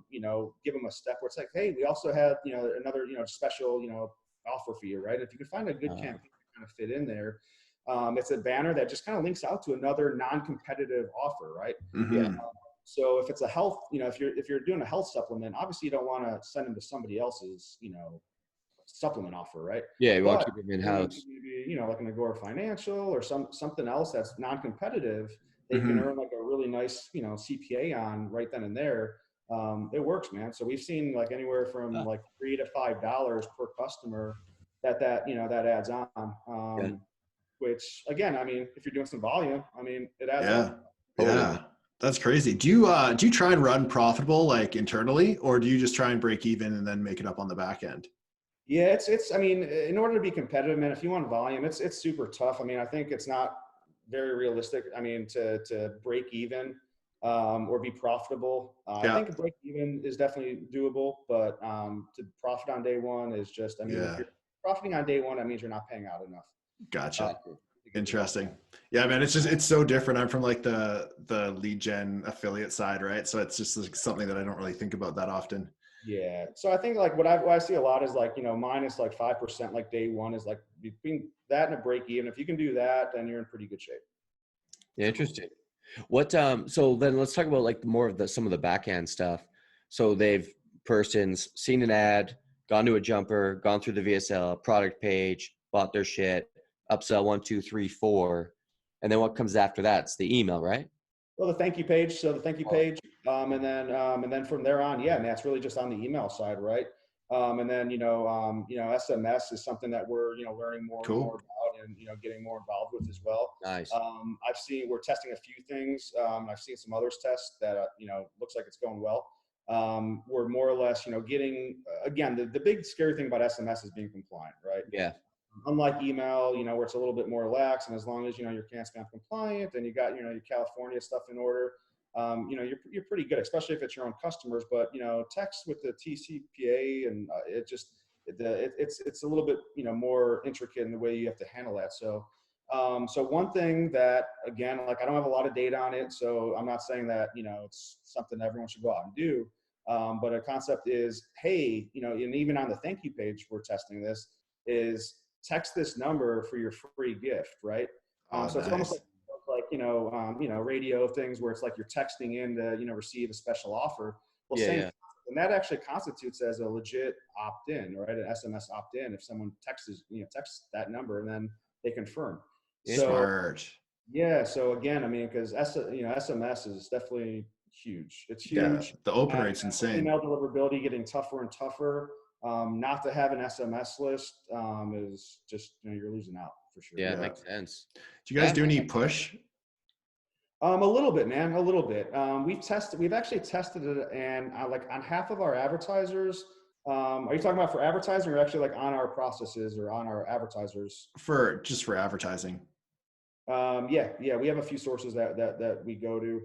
you know, give them a step where it's like, hey, we also have, you know, another, you know, special, you know, offer for you, right? If you can find a good campaign to kind of fit in there, it's a banner that just kind of links out to another non-competitive offer, right? Yeah. Hmm. So if it's a health, you know, if you're doing a health supplement, obviously you don't want to send them to somebody else's, you know, supplement offer, right? Yeah. You want But to keep them in send them to house. maybe, you know, like an Agora Financial or something else that's non-competitive, they can Hmm. earn like a really nice, you know, CPA on right then and there. It works, man. So we've seen like anywhere from like $3 to $5 per customer that you know that adds on. Yeah. Which again, I mean, if you're doing some volume, I mean, it adds Yeah. up. Yeah. Totally. That's crazy. Do you try and run profitable like internally, or do you just try and break even and then make it up on the back end? Yeah, it's. I mean, in order to be competitive, man, if you want volume, it's super tough. I mean, I think it's not very realistic. I mean, to break even or be profitable. I Yeah. think break even is definitely doable, but to profit on day one is just. I mean, if Yeah. you're profiting on day one, that means you're not paying out enough Gotcha. to get the results. Interesting. Yeah, man, it's so different. I'm from like the lead gen affiliate side, right? So it's just like something that I don't really think about that often. Yeah. So I think like what I see a lot is like, you know, minus like 5% like day one is like between that and a break even. If you can do that, then you're in pretty good shape. Yeah, interesting. What so then let's talk about like more of the some of the back end stuff. So they've persons seen an ad, gone to a jumper, gone through the VSL product page, bought their shit, upsell 1, 2, 3, 4, and then what comes after that? It's the email, right? Well, the thank you page. So the thank you Oh, page, and then from there on, yeah, man, it's really just on the email side, right? And then you know, SMS is something that we're you know learning more and more Cool. about, and you know, getting more involved with as well. nice. We're testing a few things. I've seen some others test that you know looks like it's going well. We're more or less, you know, getting again the big scary thing about SMS is being compliant, right? Yeah. Unlike email, you know, where it's a little bit more relaxed, and as long as you know you're CAN-SPAM compliant and you got you know your California stuff in order, you know, you're pretty good, especially if it's your own customers. But you know, text with the TCPA and it's a little bit you know more intricate in the way you have to handle that. So. So one thing that again, like I don't have a lot of data on it, so I'm not saying that you know it's something everyone should go out and do. But a concept is, hey, you know, and even on the thank you page, we're testing this is text this number for your free gift, right? Oh, So it's almost nice. like you know, radio things where it's like you're texting in to you know receive a special offer. Well, Yeah, same, yeah. and that actually constitutes as a legit opt-in, right? An SMS opt-in if someone texts that number and then they confirm. So Smart. yeah, so again, I mean, because you know SMS is definitely huge. It's Yeah, huge. the open And rate's with insane. email deliverability getting tougher and tougher. Not to have an SMS list is just you know you're losing out for sure. Yeah, it Yeah. makes sense. Do you guys Yeah. do any push? A little bit, man, a little bit. We've actually tested it, and like on half of our advertisers. Are you talking about for advertising, or actually like on our processes or on our advertisers? For just for advertising? Yeah, we have a few sources that we go to.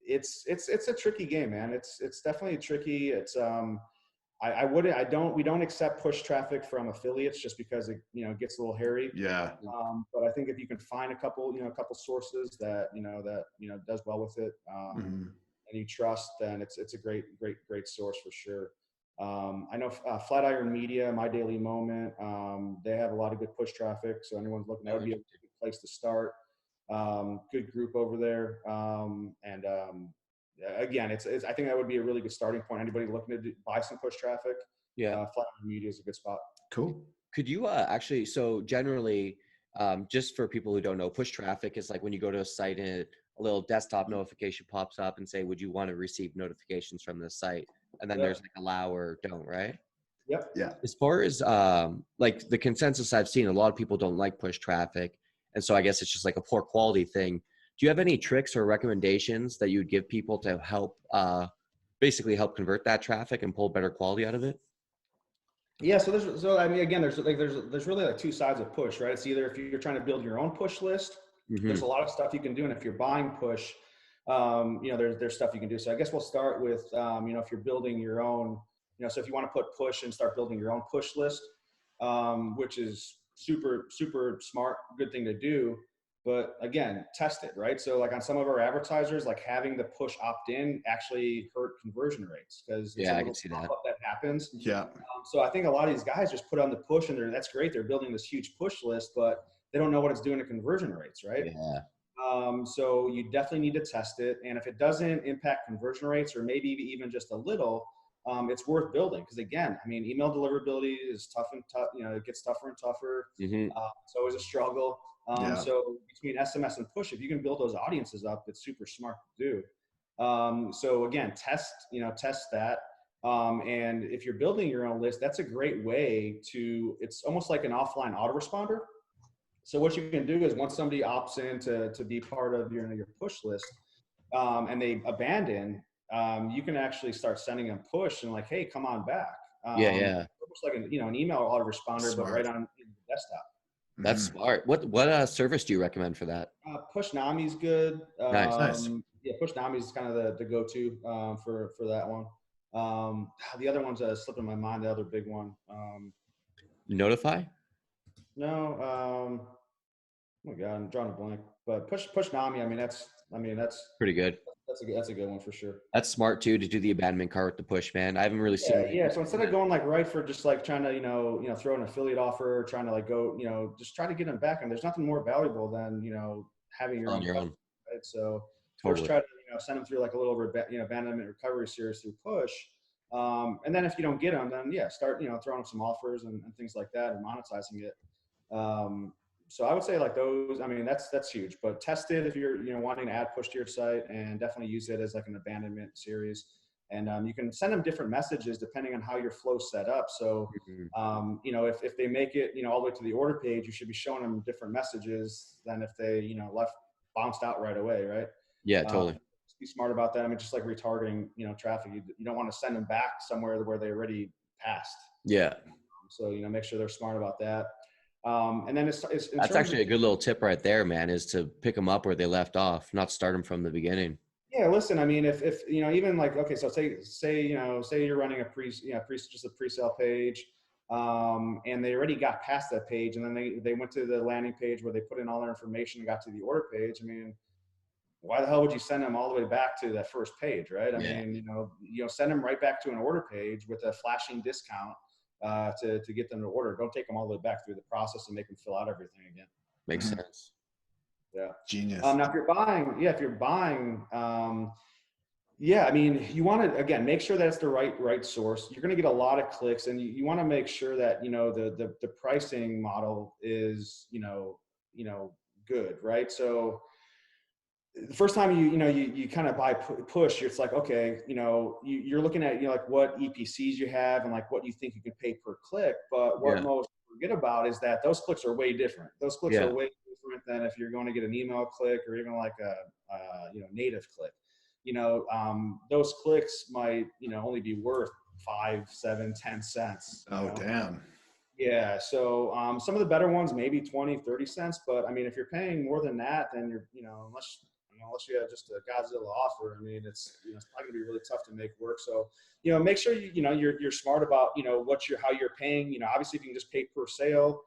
It's a tricky game, man. It's definitely tricky. It's we don't accept push traffic from affiliates just because it you know gets a little hairy. Yeah. But I think if you can find a couple sources that does well with it, Hmm. and you trust, then it's a great source for sure. I know Flatiron Media, My Daily Moment, they have a lot of good push traffic. So anyone's looking, that Oh, would be a interesting. good place to start. Good group over there, and again, I think that would be a really good starting point. Anybody looking to buy some push traffic, Yeah. Flat Media is a good spot. Cool. Could you actually, so generally, just for people who don't know, push traffic is like when you go to a site and a little desktop notification pops up and say, would you want to receive notifications from this site? And then there's like allow or don't, right? Yep. Yeah. As far as like the consensus I've seen, a lot of people don't like push traffic. And so I guess it's just like a poor quality thing. Do you have any tricks or recommendations that you would give people to help basically help convert that traffic and pull better quality out of it? Yeah, so I mean, again, there's really like two sides of push, right? It's either if you're trying to build your own push list, there's a lot of stuff you can do, and if you're buying push, there's stuff you can do. So I guess we'll start with if you're building your own, so if you want to put push and start building your own push list, which is super smart, good thing to do. But again, test it, right? So like on some of our advertisers, like having the push opt in actually hurt conversion rates because it's a I little can see that. pop-up that happens. Yeah. So I think a lot of these guys just put on the push and that's great. They're building this huge push list, but they don't know what it's doing to conversion rates, right? Yeah. So you definitely need to test it. And if it doesn't impact conversion rates or maybe even just a little, it's worth building. Because again, I mean, email deliverability is tough and tough, it gets tougher and tougher. It's always a struggle. So between SMS and push, if you can build those audiences up, it's super smart to do. So again, test that. And if you're building your own list, that's a great way it's almost like an offline autoresponder. So what you can do is once somebody opts in to be part of your push list, and they abandon, you can actually start sending them push and like, hey, come on back. Almost like an email autoresponder, but right on the desktop. That's smart. What service do you recommend for that? Push Nami is good. Nice. Yeah, Push Nami is kind of the go-to for that one. The other one's slipping my mind. The other big one. Notify? No. Oh my God, I'm drawing a blank. But Push Nami. I mean, that's Pretty good. That's a good one for sure. That's smart too, to do the abandonment cart with the push, man. I haven't really seen. Yeah. So instead of going like right for just like trying to throw an affiliate offer, trying to like go just try to get them back, and there's nothing more valuable than having your own. Right? So first try to send them through like a little abandonment recovery series through push, and then if you don't get them, then start throwing up some offers and things like that and monetizing it. So I would say like those, I mean, that's huge, but test it if you're, wanting to add push to your site, and definitely use it as like an abandonment series. And you can send them different messages depending on how your flow's set up. So, if they make it, all the way to the order page, you should be showing them different messages than if they, bounced out right away. Right. Yeah, totally. Be smart about that. I mean, just like retargeting, traffic, you don't want to send them back somewhere where they already passed. Yeah. So, make sure they're smart about that. And then it's that's actually a good little tip right there, man, is to pick them up where they left off, not start them from the beginning. Yeah, listen, I mean, if even like, okay, so say you're running just a pre-sale page, and they already got past that page, and then they went to the landing page where they put in all their information and got to the order page. I mean, why the hell would you send them all the way back to that first page, right? I mean, send them right back to an order page with a flashing discount to get them to order. Don't take them all the way back through the process and make them fill out everything again. Makes sense. Yeah. Genius. Now if you're buying, I mean, you want to, again, make sure that it's the right source. You're going to get a lot of clicks, and you want to make sure that, the pricing model is, good, right? So the first time you kind of buy push, it's like, okay, you're looking at, like what EPCs you have and like what you think you can pay per click. But what most forget about is that those clicks are way different. Those clicks are way different than if you're going to get an email click or even like a native click. Those clicks might, only be worth 5, 7, 10 cents. Damn. Yeah. So some of the better ones, maybe 20, 30 cents. But I mean, if you're paying more than that, then you're, unless you have just a Godzilla offer, I mean, it's probably gonna be really tough to make work. So, make sure you're smart about, how you're paying. Obviously if you can just pay per sale,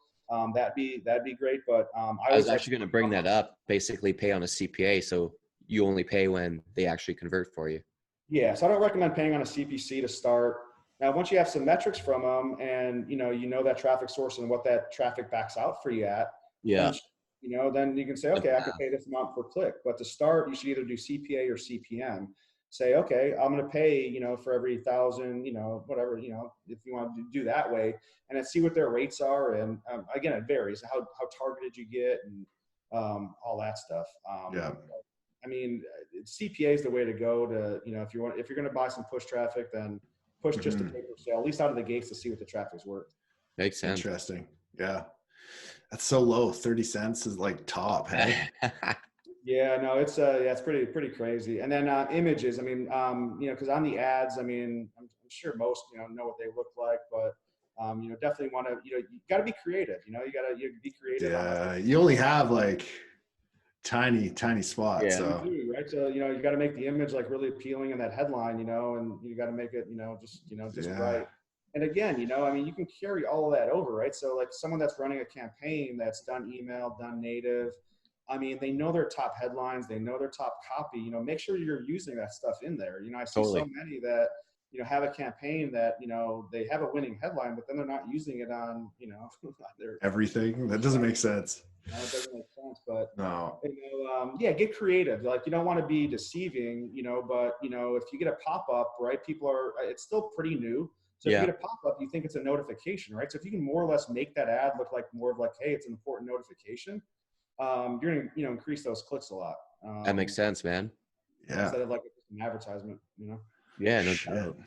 that'd be great. But I was actually going to bring that up, basically pay on a CPA. So you only pay when they actually convert for you. Yeah. So I don't recommend paying on a CPC to start. Now, once you have some metrics from them and, that traffic source and what that traffic backs out for you at, then you can say, okay, I can pay this amount per click. But to start, you should either do CPA or CPM. say, okay, I'm going to pay, for every 1,000, whatever, if you want to do that way, and then see what their rates are. And again, it varies how targeted you get and all that stuff. Yeah. I mean, CPA is the way to go to, if you're going to buy some push traffic, then push just a paper sale, at least out of the gates, to see what the traffic's worth. Makes sense. Interesting. Yeah. That's so low. 30 cents is like top. Hey? Yeah, no, it's pretty crazy. And then images. I mean, because on the ads, I mean, I'm sure most know what they look like, but definitely want to, you got to be creative. You got to be creative. Yeah, you only have like tiny spots. Yeah. So you do, right? So you got to make the image like really appealing in that headline, and you got to make it, just right. And again, I mean, you can carry all of that over, right? So like someone that's running a campaign that's done email, done native. I mean, they know their top headlines, they know their top copy, make sure you're using that stuff in there. I see so many that, have a campaign that, they have a winning headline, but then they're not using it on, their everything. That doesn't make sense. No, it doesn't make sense, but no. Get creative. Like, you don't want to be deceiving, but if you get a pop-up, right, it's still pretty new. So if you get a pop-up, you think it's a notification, right? So if you can more or less make that ad look like more of like, hey, it's an important notification, you're going to increase those clicks a lot. That makes sense, man. Yeah. Instead of like an advertisement, Yeah, no doubt.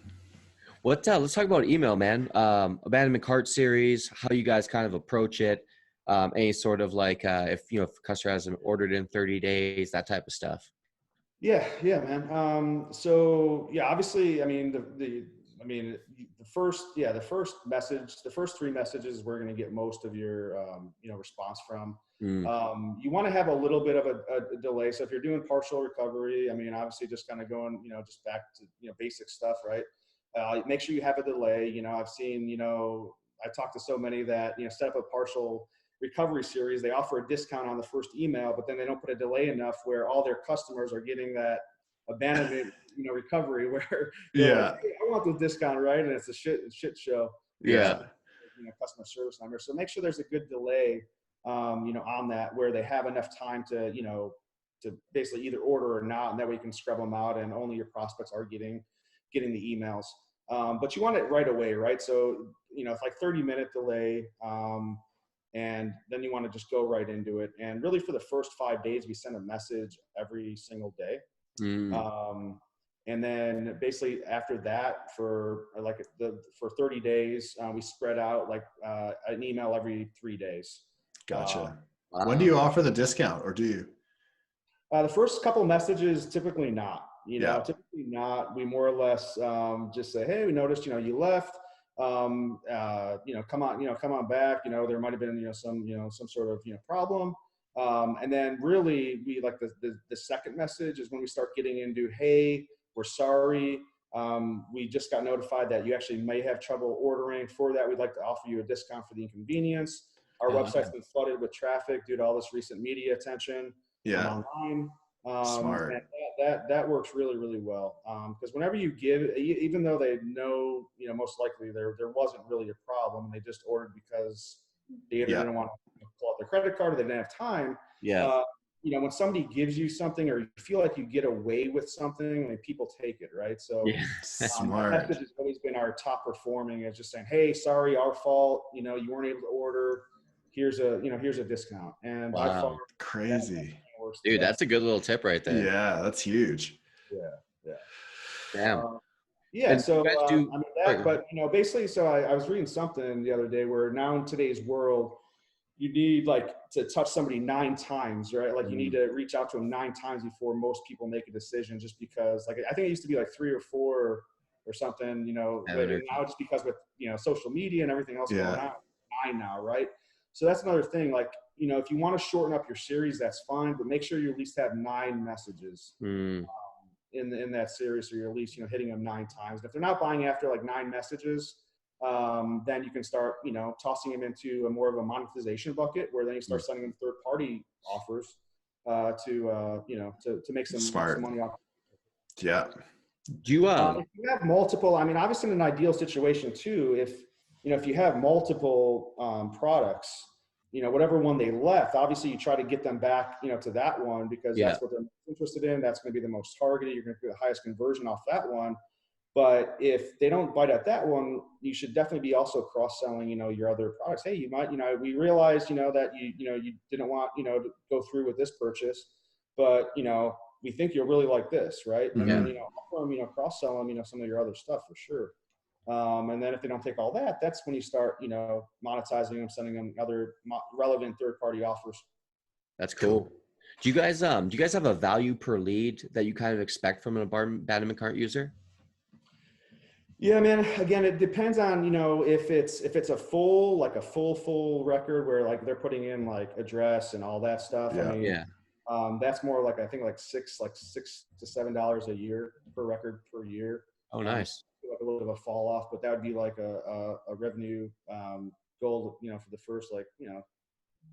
Let's talk about email, man. Abandonment cart series, how you guys kind of approach it, any sort of like if a customer hasn't ordered in 30 days, that type of stuff. Yeah, man. So yeah, obviously, I mean, the first three messages we're going to get most of your response from. You want to have a little bit of a delay. So if you're doing partial recovery, I mean, obviously just kind of going, just back to, basic stuff, right? Make sure you have a delay. I've seen, I talked to so many that, set up a partial recovery series. They offer a discount on the first email, but then they don't put a delay enough where all their customers are getting that abandonment, recovery where like, hey, I want the discount, right? And it's a shit show. Yeah. Customer service number. So make sure there's a good delay, on that, where they have enough time to, to basically either order or not, and that way you can scrub them out and only your prospects are getting the emails. But you want it right away, right? So, it's like 30-minute delay. And then you want to just go right into it. And really for the first 5 days, we send a message every single day. And then basically after that, for 30 days, we spread out like an email every 3 days. Gotcha. When do you offer the discount, or do you? The first couple messages, typically not. Typically not. We more or less just say, hey, we noticed, you left. Come on back. There might have been, some sort of, problem. And then really we like the second message is when we start getting into, hey, we're sorry. We just got notified that you actually may have trouble ordering. For that, we'd like to offer you a discount for the inconvenience. Our website's been flooded with traffic due to all this recent media attention online. Smart. And that works really, really well. Because whenever you give, even though they know, most likely there wasn't really a problem, they just ordered because they either didn't want to pull out their credit card or they didn't have time. When somebody gives you something or you feel like you get away with something, I mean, people take it, right? So smart. That message has always been our top performing, is just saying, hey, sorry, our fault. You weren't able to order. Here's a discount. And by far, crazy. Dude, that's a good little tip right there. Yeah, that's huge. Yeah. Damn. So but basically, so I was reading something the other day where now in today's world, you need like to touch somebody 9 times, right? Like you need to reach out to them 9 times before most people make a decision, just because like, I think it used to be like 3 or 4 or something, but now just because with, social media and everything else going on, 9 now, right? So that's another thing. Like, if you want to shorten up your series, that's fine, but make sure you at least have 9 messages in that series, so you're at least, hitting them 9 times. If they're not buying after like 9 messages, then you can start, tossing them into a more of a monetization bucket, where then you start sending them third-party offers to make some money off. Yeah. Do you if you have multiple, I mean, obviously in an ideal situation too, if you have multiple products, you know, whatever one they left, obviously you try to get them back, you know, to that one because Yeah. that's what they're interested in. That's going to be the most targeted. You're going to get the highest conversion off that one. But if they don't bite at that one, you should definitely be also cross-selling, you know, your other products. Hey, you might, you know, we realized, you know, that you didn't want, you know, to go through with this purchase, but, you know, we think you'll really like this, right? And then, you know, offer them, you know, cross-sell them, you know, some of your other stuff for sure. And then if they don't take all that, that's when you start, you know, monetizing them, sending them other relevant third-party offers. That's cool. Do you guys have a value per lead that you kind of expect from an abandonment cart user? Yeah, man. Again, it depends on, you know, if it's a full, like a full record where like they're putting in like address and all that stuff. I mean, that's more like, I think like $6 to $7 a year per record per year. Oh, nice. Like a little bit of a fall off, but that would be like a revenue goal, you know, for the first, like, you know,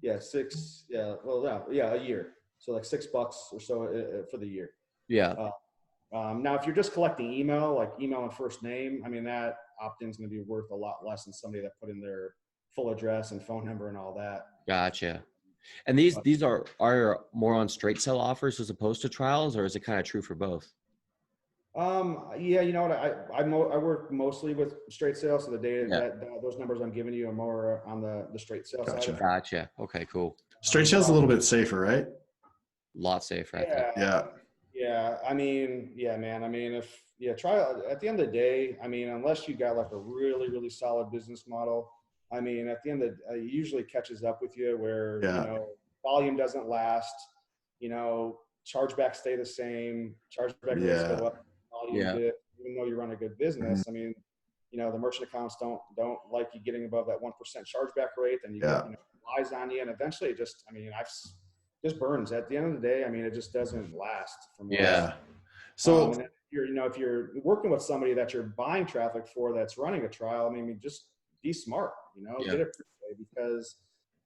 a year. So like $6 or so for the year. Yeah. Now, if you're just collecting email, like email and first name, I mean, that opt-in is going to be worth a lot less than somebody that put in their full address and phone number and all that. Gotcha. And these are more on straight sale offers as opposed to trials, or is it kind of true for both? Yeah, you know what? I work mostly with straight sales, so the data that those numbers I'm giving you are more on the straight sale side. Gotcha. Okay, cool. Straight sales a little bit safer, right? A lot safer, I think. Yeah. I mean, yeah, man. I mean, trial at the end of the day, I mean, unless you got like a really, really solid business model, I mean, at the end of it usually catches up with you where, you know, volume doesn't last, you know, chargebacks stay the same, chargeback rates go up, volume dip, even though you run a good business. I mean, you know, the merchant accounts don't like you getting above that 1% chargeback rate, and you get, you know, lies on you, and eventually it just, I mean, just burns. At the end of the day, I mean, it just doesn't last. So and if you're working with somebody that you're buying traffic for that's running a trial, I mean, just be smart, you know, get it pre-paid, because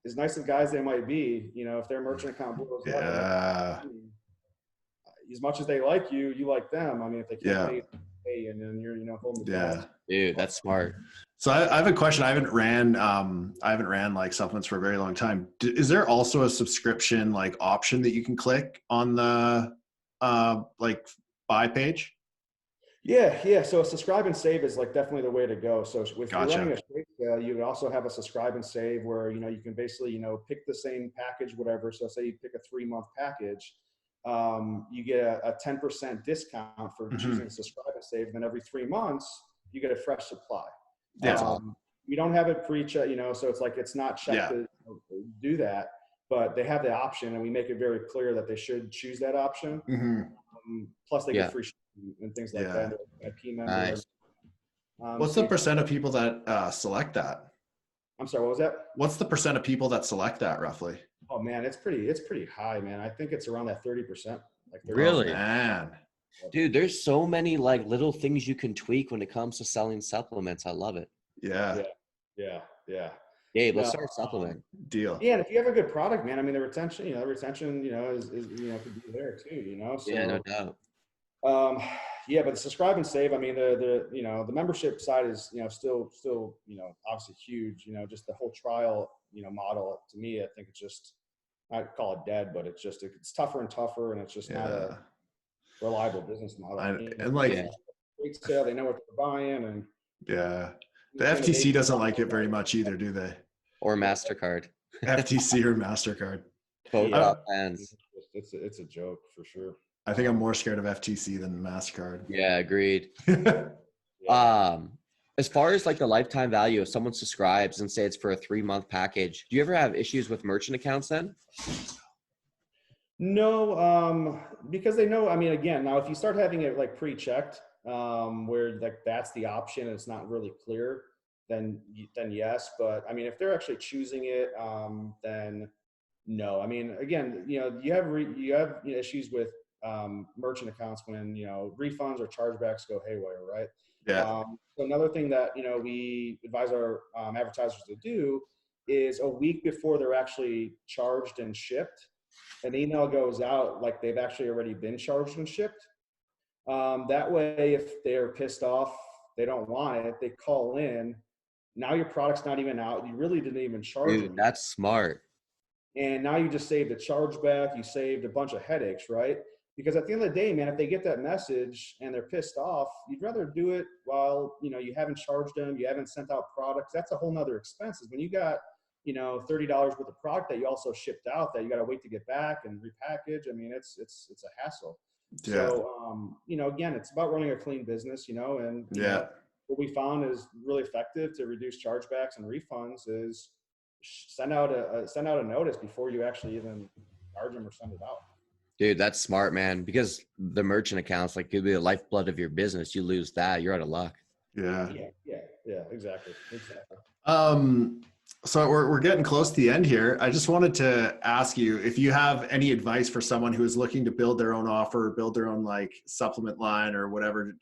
as nice as guys they might be, you know, if their merchant account blows up, as much as they like you, you like them. I mean, if they can't pay, and then you're, you know, holding the balance. Dude, that's smart. So I have a question. I haven't ran like supplements for a very long time. Is there also a subscription like option that you can click on the like buy page? Yeah. So subscribe and save is like definitely the way to go. So if you're running a straight sale, you would also have a subscribe and save where, you know, you can basically, you know, pick the same package, whatever. So say you pick a 3-month package, you get a 10% discount for choosing to subscribe and save. Then every 3 months, you get a fresh supply. We don't have it pre-check, you know, so it's like, it's not checked to do that, but they have the option, and we make it very clear that they should choose that option. Plus they get free shipping and things like that. IP members. What's the percent of people that select that? I'm sorry, what was that? What's the percent of people that select that roughly? Oh man, it's pretty high, man. I think it's around that 30%. Like 30%. Really? Man. Dude, there's so many like little things you can tweak when it comes to selling supplements. I love it. Yeah. Gabe, let's start a supplement. Deal. Yeah, and if you have a good product, man, I mean, the retention, you know, is you know, could be there too, you know. So, yeah, no doubt. But the subscribe and save, I mean, the you know, the membership side is, you know, still, you know, obviously huge, you know, just the whole trial, you know, model. To me, I think it's just, I'd call it dead, but it's just, it's tougher and tougher, and it's just not a reliable business model. And like, great sale, they know what they're buying, and the FTC doesn't like it very much either, do they? Or MasterCard. FTC or MasterCard. Both top plans. It's a joke for sure. I think I'm more scared of FTC than MasterCard. Yeah, agreed. As far as like the lifetime value, if someone subscribes and say it's for a 3-month package, do you ever have issues with merchant accounts then? No, because they know, I mean, again, now if you start having it like pre-checked, where like that's the option, it's not really clear, then yes. But I mean, if they're actually choosing it, then no. I mean, again, you know, you have issues with merchant accounts when, you know, refunds or chargebacks go haywire, right? So another thing that, you know, we advise our advertisers to do is a week before they're actually charged and shipped, an email goes out like they've actually already been charged and shipped. That way, if they're pissed off, they don't want it, they call in, Now your product's not even out. You really didn't even charge Dude, them. that's smart. And now you just saved a chargeback. You saved a bunch of headaches, right? Because at the end of the day, man, if they get that message and they're pissed off, you'd rather do it while, you know, you haven't charged them, you haven't sent out products. That's a whole nother expenses. When you got, you know, $30 worth of product that you also shipped out that you got to wait to get back and repackage. I mean, it's a hassle. Yeah. So, you know, again, it's about running a clean business, you know, and you Yeah. know, what we found is really effective to reduce chargebacks and refunds is send out a notice before you actually even charge them or send it out. Dude, that's smart, man. Because the merchant accounts like could be the lifeblood of your business. You lose that, you're out of luck. Yeah. Yeah, exactly. So we're getting close to the end here. I just wanted to ask you if you have any advice for someone who is looking to build their own offer, build their own like supplement line or whatever.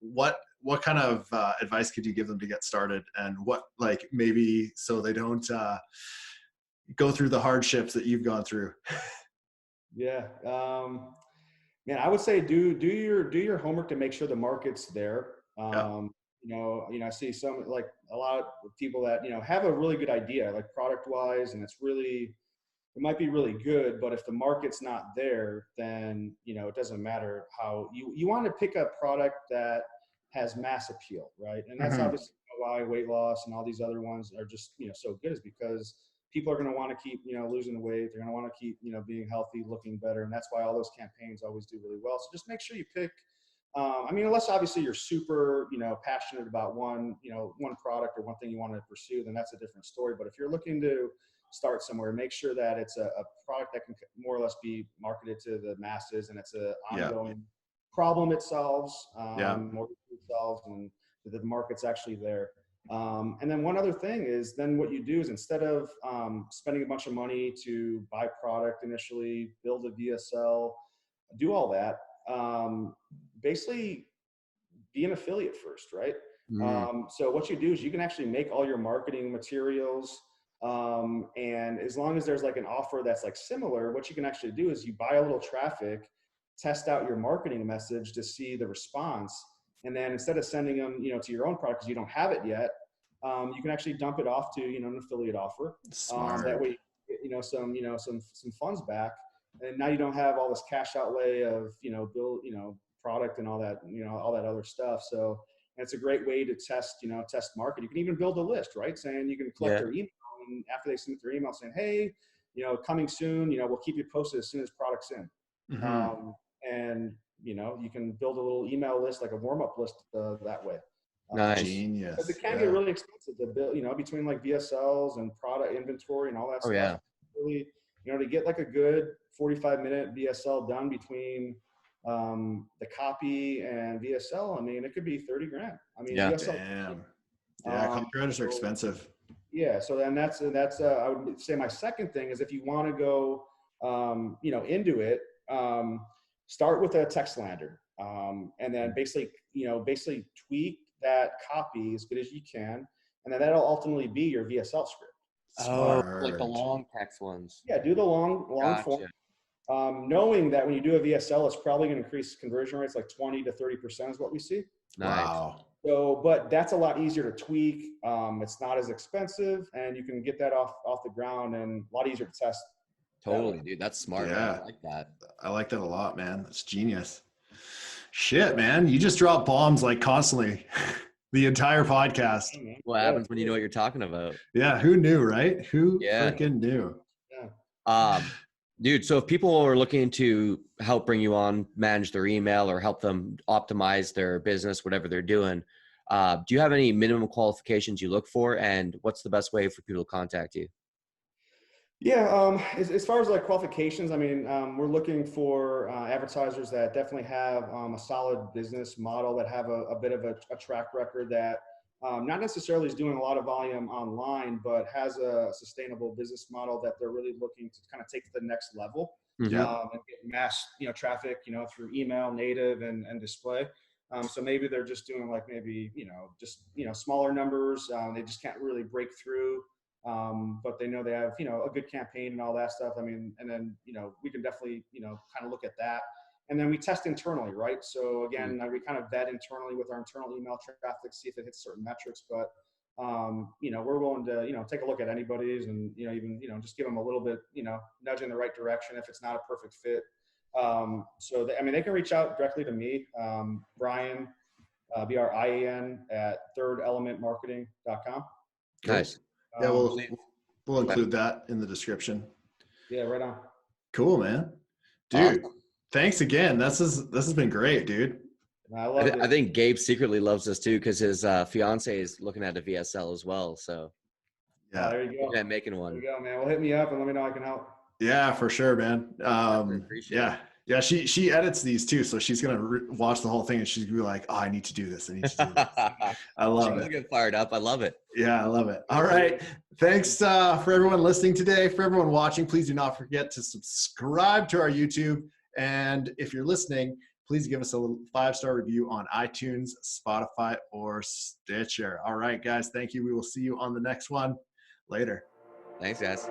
What kind of advice could you give them to get started, and what like maybe so they don't go through the hardships that you've gone through? Yeah. Man, I would say do your homework to make sure the market's there. You know, I see some like a lot of people that, you know, have a really good idea, like product wise, and it might be really good, but if the market's not there, then, you know, it doesn't matter how you want to pick a product that has mass appeal, right? And that's obviously why weight loss and all these other ones are just, you know, so good, is because people are going to want to keep, you know, losing the weight. They're going to want to keep, you know, being healthy, looking better. And that's why all those campaigns always do really well. So just make sure you pick, I mean, unless obviously you're super, you know, passionate about one product or one thing you want to pursue, then that's a different story. But if you're looking to start somewhere, make sure that it's a product that can more or less be marketed to the masses, and it's a ongoing problem it solves, or it solves, and the market's actually there. And then one other thing is, then what you do is, instead of spending a bunch of money to buy product initially, build a VSL, do all that, basically be an affiliate first, right? So what you do is you can actually make all your marketing materials, and as long as there's like an offer that's like similar, what you can actually do is you buy a little traffic, test out your marketing message to see the response, and then instead of sending them, you know, to your own product because you don't have it yet, you can actually dump it off to, you know, an affiliate offer. That way, you know, some funds back, and now you don't have all this cash outlay of, you know, product and all that, you know, all that other stuff. So it's a great way to test market. You can even build a list, right? Saying you can collect their email, and after they submit their email saying, hey, you know, coming soon, you know, we'll keep you posted as soon as product's in. And, you know, you can build a little email list, like a warm-up list that way. Nice. Genius. Because it can get really expensive to build, you know, between like VSLs and product inventory and all that stuff. Yeah. Really, you know, to get like a good 45-minute VSL done between the copy and VSL, I mean, it could be 30 grand. I mean, VSL. Damn. Yeah, copywriters are expensive. Yeah, so then that's I would say my second thing is, if you want to go, you know, into it, start with a text lander, and then basically tweak that copy as good as you can, and then that'll ultimately be your VSL script. Smart. Like the long text ones. Yeah, do the long form. Knowing that when you do a VSL, it's probably going to increase conversion rates like 20 to 30% is what we see. Nice. Wow. So, but that's a lot easier to tweak. It's not as expensive, and you can get that off the ground, and a lot easier to test. Totally, dude. That's smart. Yeah. Man. I like that. I like that a lot, man. That's genius. Shit, man. You just drop bombs like constantly the entire podcast. What happens when you know what you're talking about? Yeah. Who knew, right? Who freaking knew? Yeah. Dude, so if people are looking to help bring you on, manage their email, or help them optimize their business, whatever they're doing, do you have any minimum qualifications you look for, and what's the best way for people to contact you? Yeah, as far as like qualifications, I mean, we're looking for advertisers that definitely have a solid business model, that have a bit of a track record, that not necessarily is doing a lot of volume online, but has a sustainable business model that they're really looking to kind of take to the next level, and get mass, you know, traffic, you know, through email, native, and display. So maybe they're just doing like maybe, you know, just, you know, smaller numbers. They just can't really break through. But they know they have, you know, a good campaign and all that stuff. I mean, and then, you know, we can definitely, you know, kind of look at that. And then we test internally, right? So again, we kind of vet internally with our internal email traffic, see if it hits certain metrics. But we're willing to, take a look at anybody's and, even, just give them a little bit, nudge in the right direction if it's not a perfect fit. They can reach out directly to me, Brian, Brian at thirdelementmarketing.com. Nice. Yeah, we'll include that in the description. Yeah, right on. Cool, man. Dude, thanks again. This has been great, dude. I think Gabe secretly loves us too because his fiance is looking at a VSL as well. So yeah, there you go. Yeah, making one. There you go, man. Well, hit me up and let me know I can help. Yeah, for sure, man. Appreciate it. She edits these too, so she's gonna watch the whole thing and she's gonna be like, "Oh, I need to do this. I need to do this." I love it. Get fired up. I love it. Yeah, I love it. All right, thanks for everyone listening today. For everyone watching, please do not forget to subscribe to our YouTube. And if you're listening, please give us a 5-star review on iTunes, Spotify, or Stitcher. All right, guys. Thank you. We will see you on the next one. Later. Thanks, guys.